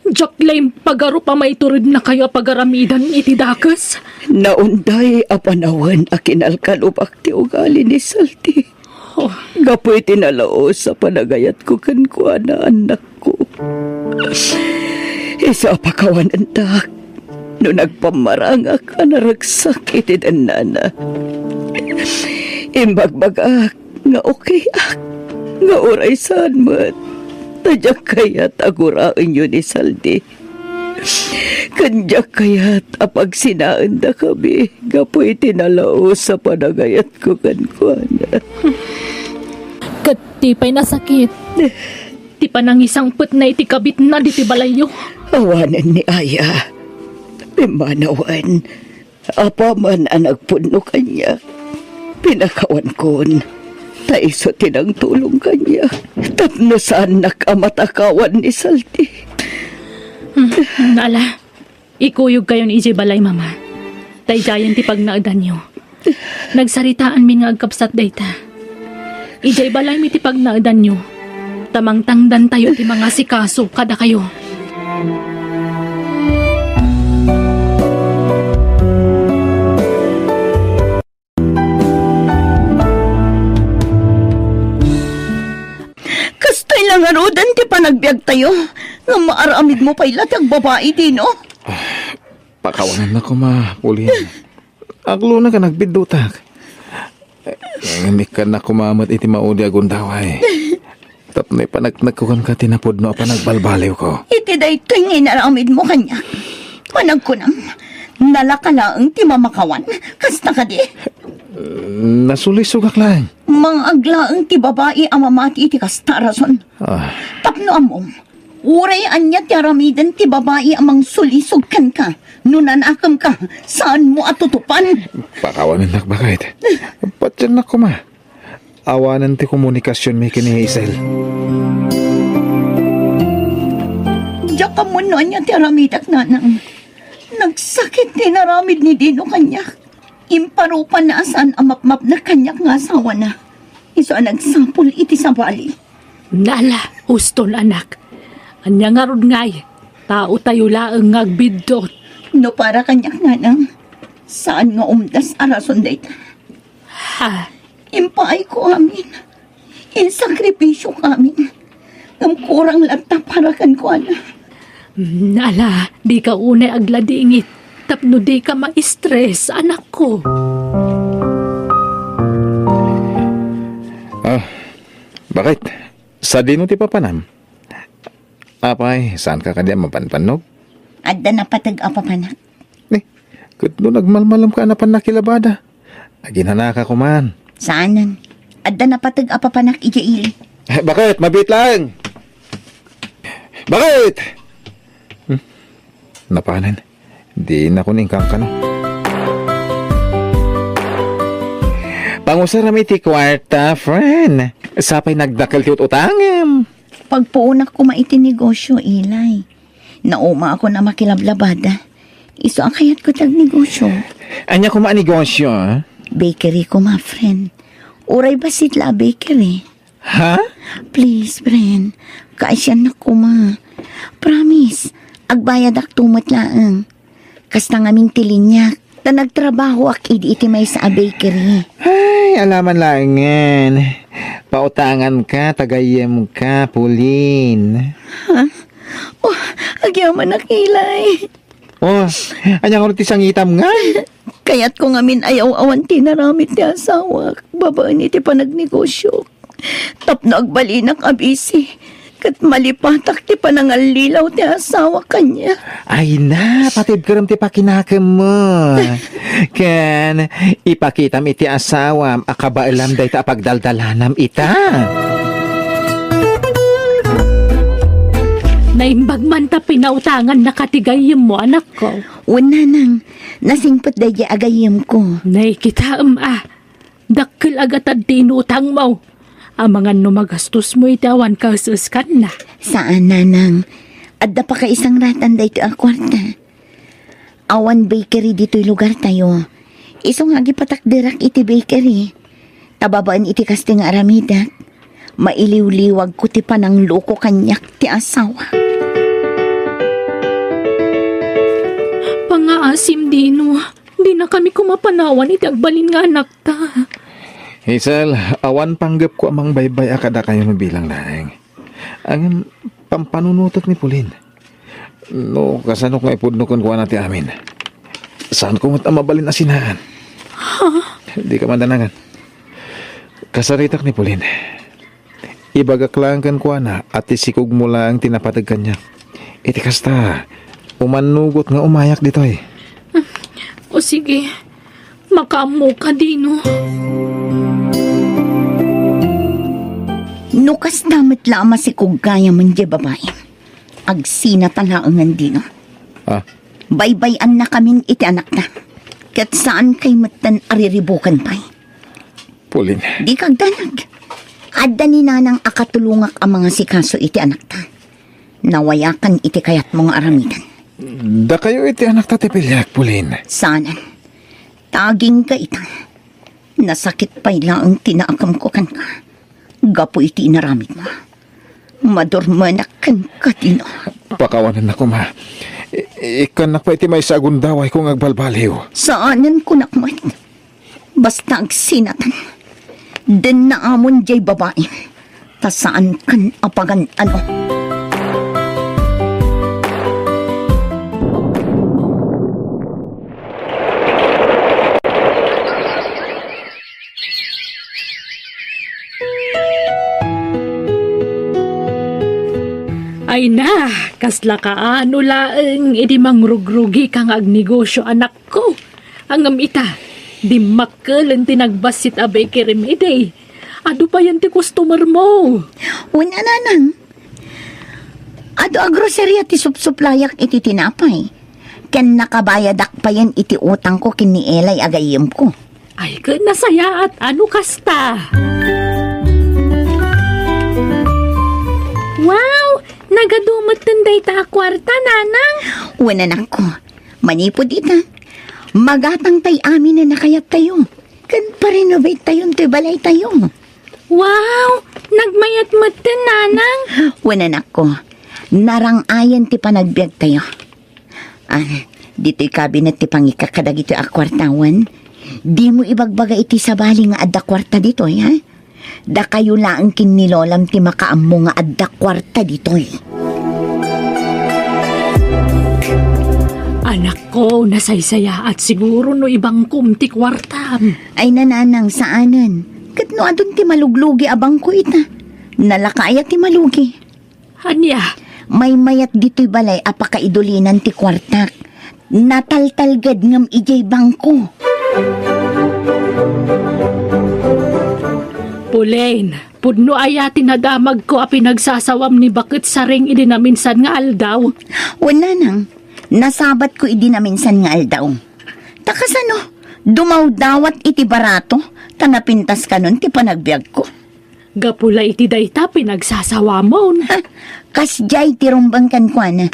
Jaklaim pagaro pa may turod na kayo pagaramidan iti dakas. Naunday a panawan a kinalkalubak ti ugali ni Saldi. Oh, Gapoy tinalao sa panagayat ko kankwa na anak ko. Isa pa kawanan tak. No nagpamarangak ka naragsak iti danana. Imbagbagak nga okay ak. Nga oray saan mo't. Tadyak kaya't aguraan yun ni Saldi. Kandyak kaya't apag sinaan na kami. Gapoy tinalao sa panagayat ko kankwana. katipay na sakit. Di pa nang isang put na itikabit na di balayo. Awanan ni Aya. Pimanawan. Apa man ang nagpuno kanya. Pinakawan kon. Taiso tinang tulong kanya. Tapno saan nakamatakawan ni Saldi. Nala, ikuyog kayo ni Ije Balay, Mama. Tayjayan ti pagnaadan nyo. Nagsaritaan min nga agkapsat dayta. Ije Balay mi ti pagnaadan nyo. Tamang tangdan tayo ti mga sikaso kada kayo. Kastay lang arudan ti panagbiag tayo. Nga maaramid mo pa ilat ang babae din, no? Pakawanan na ko ma, Pauline. Aglo na ka nagbidutak. Ngamikan na kumamat iti maudi agundaway. Tapnoy panagkukan ka tinapod no pa nagbalbaliw ko. Iti daytoy nga inaramid mo kanya. Manag ko nang nalakalaang ti mamakawan. Kasta ka di. Nasulisugak lang. Mga aglaang ti babae ang mamati iti kasta rason. Tapno amom. Uray anya ti aramidan ti babae amang sulisog kan ka. Nunanakam ka. Saan mo atutupan? Pakawanan nakbakit. Ba't yan na kuma? Awanan ti komunikasyon may kini Hazel. Diyak ka mo anya ti aramidak nanang. Nagsakit ni naramid ni Dino kanya. Imparupan na asan amapmap na kanyak nga asawa na. Iso ang nagsampol iti sa bali. Nala, hustol anak. Anya nga rod ngay, tao tayo laang ngagbidot. No para kanyak nanang. Saan nga umdas arason dayta? Ha, Impaay ko amin. Insakripisyo amin. Ang kurang lata para kan ko ana. nala, di ka unay agladingit. Tapno di ka ma-stress, anak ko. Bakit? Sa dino ti papanam? Apay, saan ka kanya mapanpanog? Adda na patag-apapanak. Kutno nagmalmalam ka na panakilabada. Aginhanaka ko man. Saanan? Adda na patag-apapanak ijaili. Bakit? Mabit lang! Bakit? Napanan. Di na ko ningkang ka no. Pangusarami ti kwarta, friend. Sapay nagdakal ti utangem. Pagpuunak ko maiti negosyo, Ilay. Nauma ako na makilablabada. Iso ang kayat ko tag negosyo. Anya ko maanegosyo, ha? Bakery ko, ma, friend. Uray ba sitla bakery? Ha? Please, friend. Kaisyan na ko, ma. Promise. Agbayad ak tumat laang. Kasta ngaming tilinyak. Ta nagtrabaho ak iti may sa bakery. Ay, alaman lang yan. Pautangan ka, tagayem ka, Pauline. Ha? Oh, agyaman ak, Ilay. Oh, anya ko ti sangitam nga. Kaya't ko ngamin ayaw-awan tinaramit ti asawa. Babaan iti panagnegosyo. Tapno agbalinak abisi. Kat malipatak ti panangalilaw ti asawa kanya. Ay na, patid karam ti pakinakam mo. Kan, ipakitam iti asawam, akabailam day ta pagdaldalanam ita. Naimbag man ta pinautangan na katigayim mo, anak ko. Una nang, nasingpot day agayim ko. Naikitaam dakil agatad tinutang mo. Ang mga numagastos mo itawan kasuskan na. Saan nanang? Adda pa ka isang ratan dito ang kwarta. Awan bakery dito'y lugar tayo. Isong agi patakdirak iti bakery. Tababaan iti kasting aramidak. Mailiw-liwag ko ti panang loko kanyak ti asawa. Pangaasim dino. Di na kami kumapanawan iti agbalin nga anak ta. Hazel, awan panggap ko amang baybay akada kayo mabilang laeng. Ang pampanunutok ni Pauline. No, kasano ko ipudno kon kuha natin amin. Saan ko mat mabalin asinaan? Di ka mandanangan. Kasaritak ni Pauline. Ibagak lang kan kuha na at isikog mo lang tinapatag kanya. Iti kasta, umanugot nga umayak dito eh. O sige, makaamu ka dino. Nukas damat lama si kugaya man di babae. Agsina talaangan dino. Baybayan na kaming iti anak na. Kat saan kay matan ariribukan pa'y. Pauline. Di kag danag. Adda ni nanang akatulungak ang mga sikaso iti anak ta. Nawayakan iti kayat mga aramidan. Da kayo iti anak tatipilyak, Pauline. Sanan. Taging ka ita. Nasakit pa'y lang tinaakam ko kan ka. Gapo iti inaramid mo. Madurmanak kan ka dino. Pakawanan ako, ma. Ikanak pa iti may sagundaway kung agbalbaliw. Saanan ko nakmat. Basta agsinatan. Den na amon jay babae. Ta saan kan apagan ano. Ay na, kasla ka ano laeng idi mangrugrugi kang agnegosyo anak ko. Angam ita, di makkelan tinagbasit abay kirim ide. Ado pa yan ti customer mo. Wala nanang. Ado a grocery ti supsuplayak iti tinapay. Ken nakabayadak pa yan iti utang ko kin ni Elay agayem ko. Ay ka nasaya at ano kasta. Wow! Nagadumot tunday ta kwarta, nanang. Wala na ko. Manipod ita. Magatang tay amin na nakayat tayo. Kan pa-renovate tayo, balay tayo. Wow! Nagmayat-mat din, nanang. Wala na ko. Narangayan ti panagbiag tayo. Dito'y kabinet ti pangikakadag ito akwartawan. Di mo ibagbaga iti sabali nga adda kwarta dito, ha? Da kayo laang kinilolam ti makaammo nga adda kwarta dito'y. Anak ko, nasaysaya at siguro no ibang kumti kwartam. Ay nananang saanan. Kat no adun ti maluglugi abang ko ita. Nalakaya ti malugi. Anya? May mayat dito'y balay apakaidulinan ti kwartak. Nataltalgad ngam ijay bangko. Pulain, pudno aya tinadamag ko a pinagsasawam ni bakit saring idi na minsan nga aldaw. Wala nang. Nasabat ko idi na minsan nga aldaw. Takas ano, dumaw-dawat iti barato, tanapintas ka nun ti panagbiag ko. Gapula iti dayta pinagsasawamon. Kasjay ti rumbang kankwana.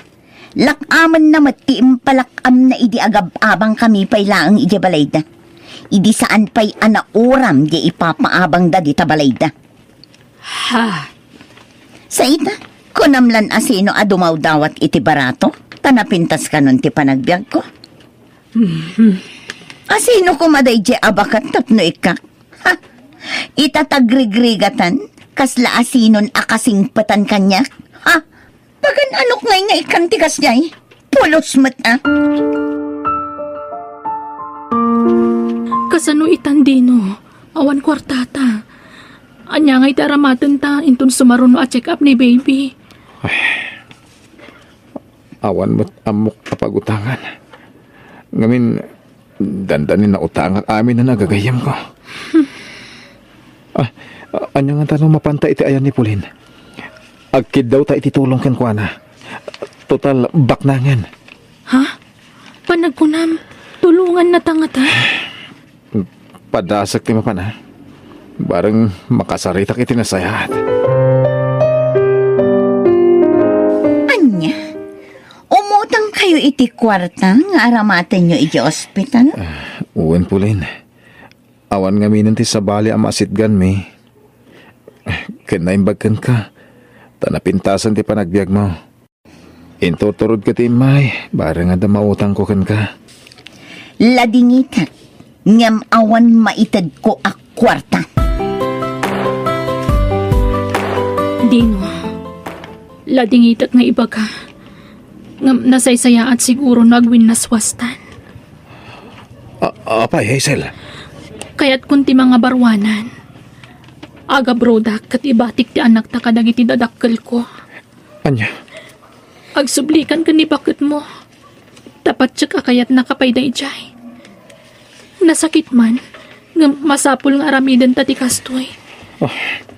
Lakaman na mati impalakam na idi agab-abang kami pay laang iti balayda. Idi saan pay anauram di ipapaabang da di tabalayda. Ha? Sa ita, kunamlan asino adumaw dawat iti barato, tanapintas ka nun ti panagbiag ko. Asino kumaday di abakat tapno ikak. Ha? Itatagrigrigatan, kasla asinon akasingpatan kanya. Ha? Pagan anok ngay nga ikantikas niya eh. Pulos mat ah. Kasano itandino, awan kwartata. Anya nga itaramatan ta intun sumaruno a check up ni baby. Awan mo't amok kapagutangan. Ngamin, dandanin na utang at amin na nagagayam ko. Anya nga tanong mapanta iti ayan ni Pulin. Agkid daw ta iti tulong ken kuana. Total baknangan. Ha? Panagkunam, tulungan na tangata. Padasak ti mapana. Bareng makasaritak iti nasayahat. Anya, umutang kayo iti kwarta nga aramatan nyo iti ospital? Uwan Pulin. Awan nga minan ti sabali ang masitgan mi. Kinaimbagkan ka. Tanapintasan ti panagbiag mo. Intuturod ka ti imay. Bareng nga mautang ko kan ka. Ladingitat, ngam awan maitad ko ak kwarta. Dino, ladingitat nga iba ka. Ngam nasaysaya at siguro nagwin naswastan. Apay, Hazel. Kaya't kunti mga barwanan. Aga brodak kat ibatik ti anak ta kadag iti dadakkel ko. Anya? Agsublikan ka ni bakit mo. Tapat siya kakayat nakapayday jay. Nasakit man, nga masapul nga aramidan ta ti kastoy.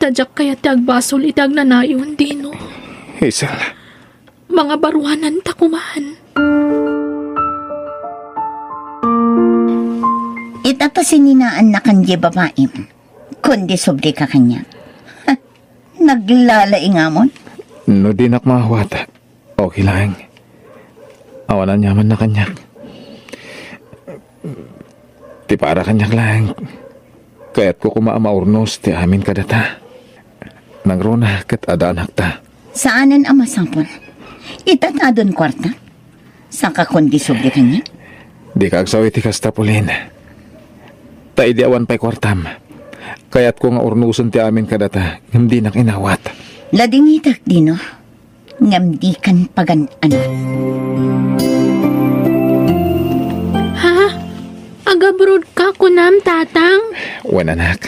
Tadyak kayat ti agbasol iti agnanayon, Dino. Hazel. Mga barwanan ta kumahan. Itatasinninaan na kanya babae. Kundi sobre ka kanya. Naglalaing amon. No di nakmahawat. Okay lang. Awanan nyaman na kanyak. Ti para kanyak lang. Kaya't ko kumaamaurnos ti amin kadata. Nangrona kat ada anak ta. Saanan ang masapol? Itatadon kwarta? Saan ka kundi sobre kanya? Di kagsawi ti kastapulin. Ta idi awan pa'y kwartam. Kaya't ko nga urnuson ti amin kadata. Hindi nak inawat. Ladingitak, Dino. Ngamdi kan pagan-ano. Ha? Agabrod ka kunam, tatang? Wan anak.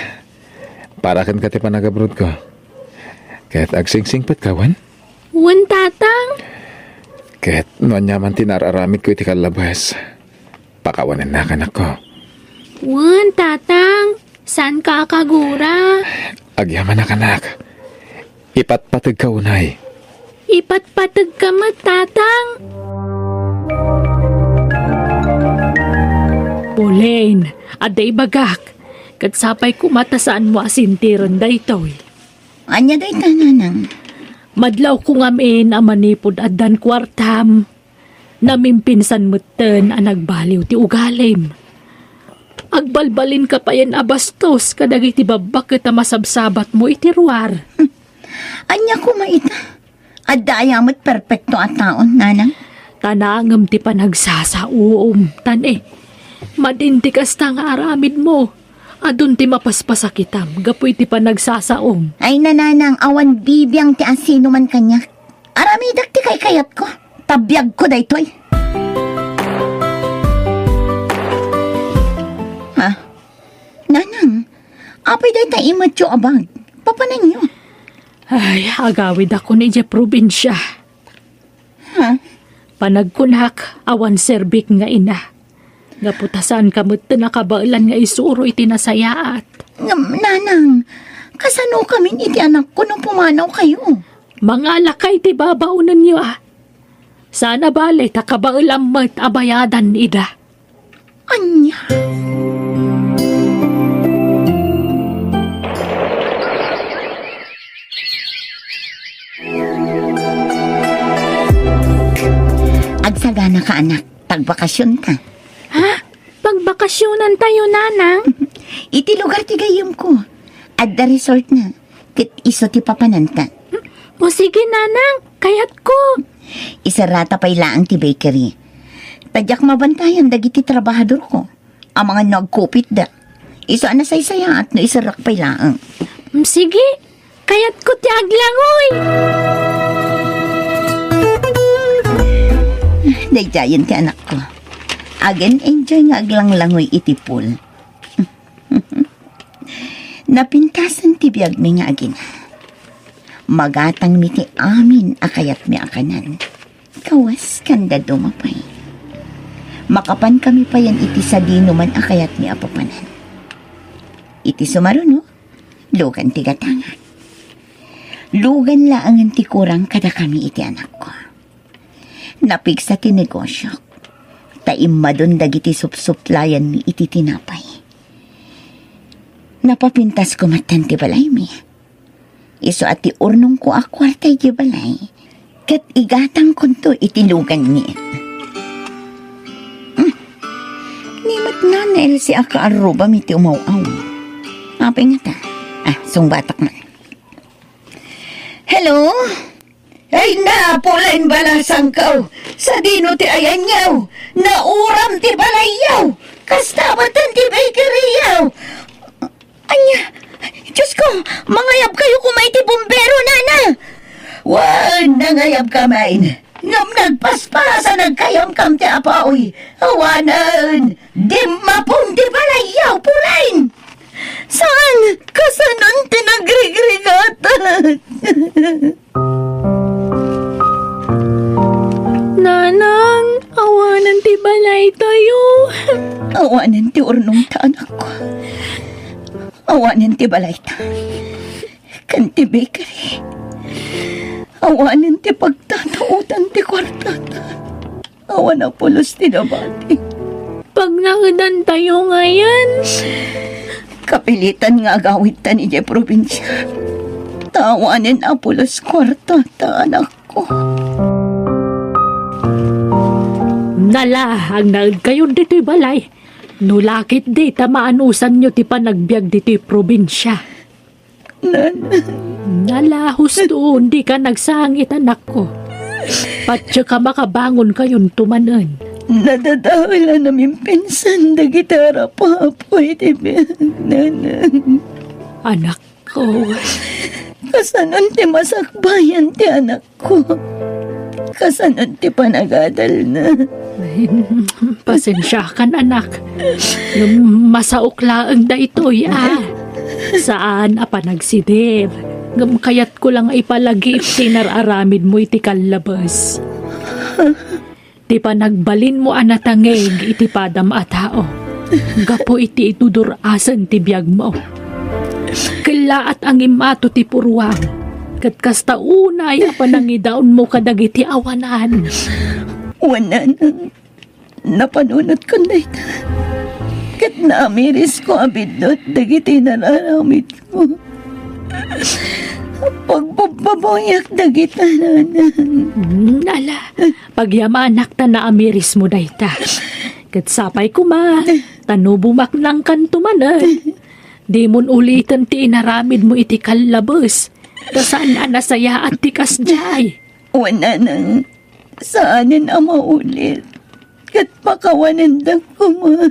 Para kan kati panagabrod ko. Kaya't agsingsing pat kawan. Wan, tatang. Ket no nyaman tinararamid ko iti kalabas. Pakawanan na kan ako. Wan, tatang. Saan ka kagura? Agyaman na kanak. Ipatpatag ka unay. Ipatpatag ka mat, tatang. Pauline, aday bagak. Katsapay kumatasaan mo asintiron da ito eh. Anya day tananang. Madlaw ko ngamin ang manipod at dan kwartam. Namimpinsan mo ten ang nagbaliw ti ugalim. Agbalbalin ka pa yan abastos kadag iti babak kita masabsabat mo iti ruwar. Anya ko maita. Adayamot perfecto at taon, nanang. Tanangam ti panagsasauom. Tan madintikas ta nga aramid mo. Adun ti mapaspasakitam. Gapoy ti panagsasaom. Ay nananang awan bibiyang ti asino man kanya. Aramidak ti kay kayat ko. Tabiyag ko daytoy. Ha? Nanang, apay day ta imatyo abag. Papanan nyo. Ay, agawid ako ni Jeff probinsya. Ha? Panagkunak, awan serbik nga ina. Gaputasan kamot na nakabailan nga isuro iti nasayaat. Nanang, kasano kami iti anak ko nung pumanaw kayo? Mga lakay ti babaunan niyo Sana bale takabailan mo't abayadan ida. Anya? Agsagana ka anak, pagbakasyon ka. Ha? Pagbakasyonan tayo, nanang? Iti lugar ti gayom ko. At the resort na. Kit iso ti papananta. O sige, nanang. Kayat ko. Isarata pa'y laang ti bakery. Tadyak mabantayan dagiti trabahador ko. Ang mga nagkupit da. Iso anasaysaya at no isarak pa'y laang. Sige. Kayat ko ti aglangoy. Dayjayan ti anak ko. Again, enjoy nga aglang-langoy iti pool. Napintasan ti biyag mi nga agin. Magatang mi ti amin akayat mi akanan. Kawas kanda dumapay. Makapan kami pa yan iti sadino man akayat mi apapanan. Iti sumaruno, lugan ti gatanga. Lugan laangan ti kurang kada kami iti anak ko. Napigsa ti negosyo. Taim dagiti supsuplayan mi iti tinapay. Napapintas ko matan ti balay mi. Iso at ti urnong ko akwartay ti balay. Kat igatang kunto iti lugan mi. Nimat na nail si akaaruba mi ti umaw-aw. Apay nga ta. Sungbatak na. Hello? Ay na, pulain balasang kaw. Sa dino ti ayan yaw. Nauram ti balayaw. Kastabatan ti bakery yaw. Anya, Diyos ko, mangayab kayo kumay ti bumbero, nana. Wan, nangayab kamain. Ngam nagpaspasa nagkayam kam ti apaoy. Awanan, di mapong ti balayaw, pulain. Saan? Kasanon ti nagrigregatan? Nanang, awanan ti balay tayo. Awanan ti urnong ta, anak ko. Awanan ti balay ta. Kan ti bakery. Awanan ti pagtatautan ti kwartata. Awan na pulos ti nabati. Pag nakadan tayo ngayon, Kapilitan nga agawit ta ni Jay probinsya. Tawanin na pulos kwartata, anak ko. nala ang naag kayo dito'y balay. Nulakit di tamaanusan nyo ti panagbiag dito'y probinsya. Nalahos doon, di ka nagsangit anak ko. Patya ka makabangon kayon tumanan. Nadadala namin pinsan na gitara pa pwede nanan. Anak ko, Kasanon ti masakbayan ti anak ko. Kasanon ti panagadal na. pasensya kan anak. Yung masauklaan da ito'y Saan a panagsidir? Gamkayat ko lang ipalagi iti nararamid mo iti kalabas. Ti pa nagbalin mo anatangeg iti padam a tao. Gapo iti itudurasan ti biyag mo. Kila at ang imato ti purwang. Kat kasta unay a panangidaon mo kadagiti awanan. Wala nang napanunot ko na ito. Kat naamiris ko abidot dagiti nararamid ko. Pagbababoyak dagiti nanan. Nala, pagyamanak ta na amiris mo dayta. Kat sapay kuma, tanubumak ng kantumanan. Di mon ulitan ti inaramid mo iti kalabas. Kasaan anasaya at tikas jay. Wala nang saanin ang maulit. Kat pakawanan da ko ma.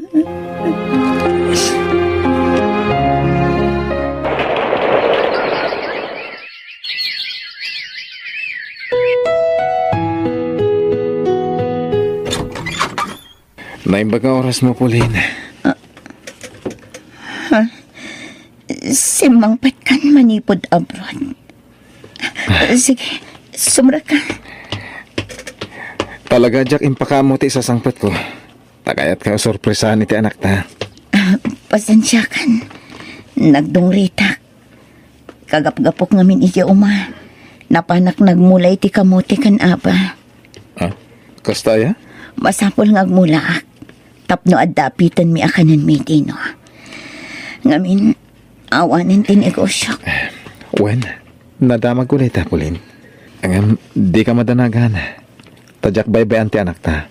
Naimbaga oras mo, Pauline. Si Mang Patkan manipod abroad. Sige, sumra ka. Talaga, Jack, impakamuti sa sangpat ko. Tagayat ka sorpresahan iti anak ta. Pasensya kan. Nagdungrita. Kagap-gapok ngamin iti uma. Napanak nagmulay ti kamuti kan apa. Ah, kastaya? Masapol ngagmulaak. Tapno adapitan mi akanan mi tino. Ngamin, awanin ti negosyo. Wen, nadamag ko na ita, Pauline. Ang di ka madanagan. Tadyak baybayan ti anak ta.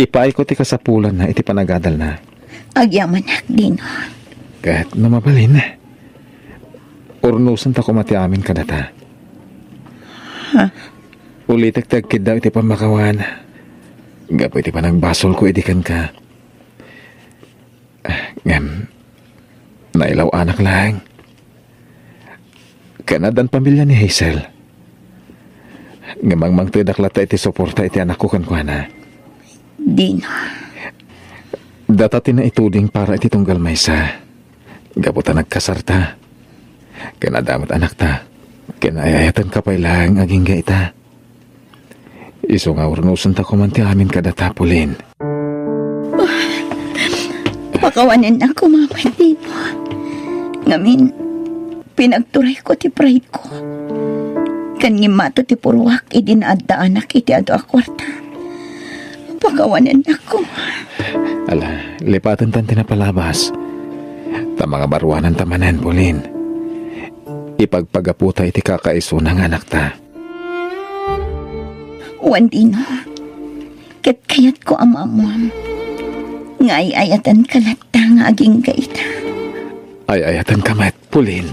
Ipaay ko ti kasapulan na iti panagadal na. Agyaman dino. Kahit na mabalin. Urnusan ta kumati amin kadata. Ulitek tagkid daw iti pamakawan. Gapo iti panagbasol ko idikan ka. Ngam, nailaw anak lang. Kanadan pamilya ni Hazel. Ngamang magtidaklata iti suporta iti anak ko kankwana. Dino. Datati na ituding para iti tunggal maysa. Gaputa nagkasarta. Kanadamot anak ta. Kinayayatan ka pa ilang aging gaita. Iso nga urnusan ta kumanti amin kadata, Pauline. Pakawanan ako, Mama Dino. Ngamin, pinagturay ko ti pride ko. Kangimato ti purwak, idinaadda anak iti ado akwarta. Pakawanan ako. Ala, lipatan tan tinapalabas. Ta mga barwanan tamanan, Pauline. Ipagpagaputa iti kakaiso ng anak ta. Wandino, ket kayat ko amamam. Ngay ayatan ka latta nga aging gaita. Ay ayatan kamat, Pauline.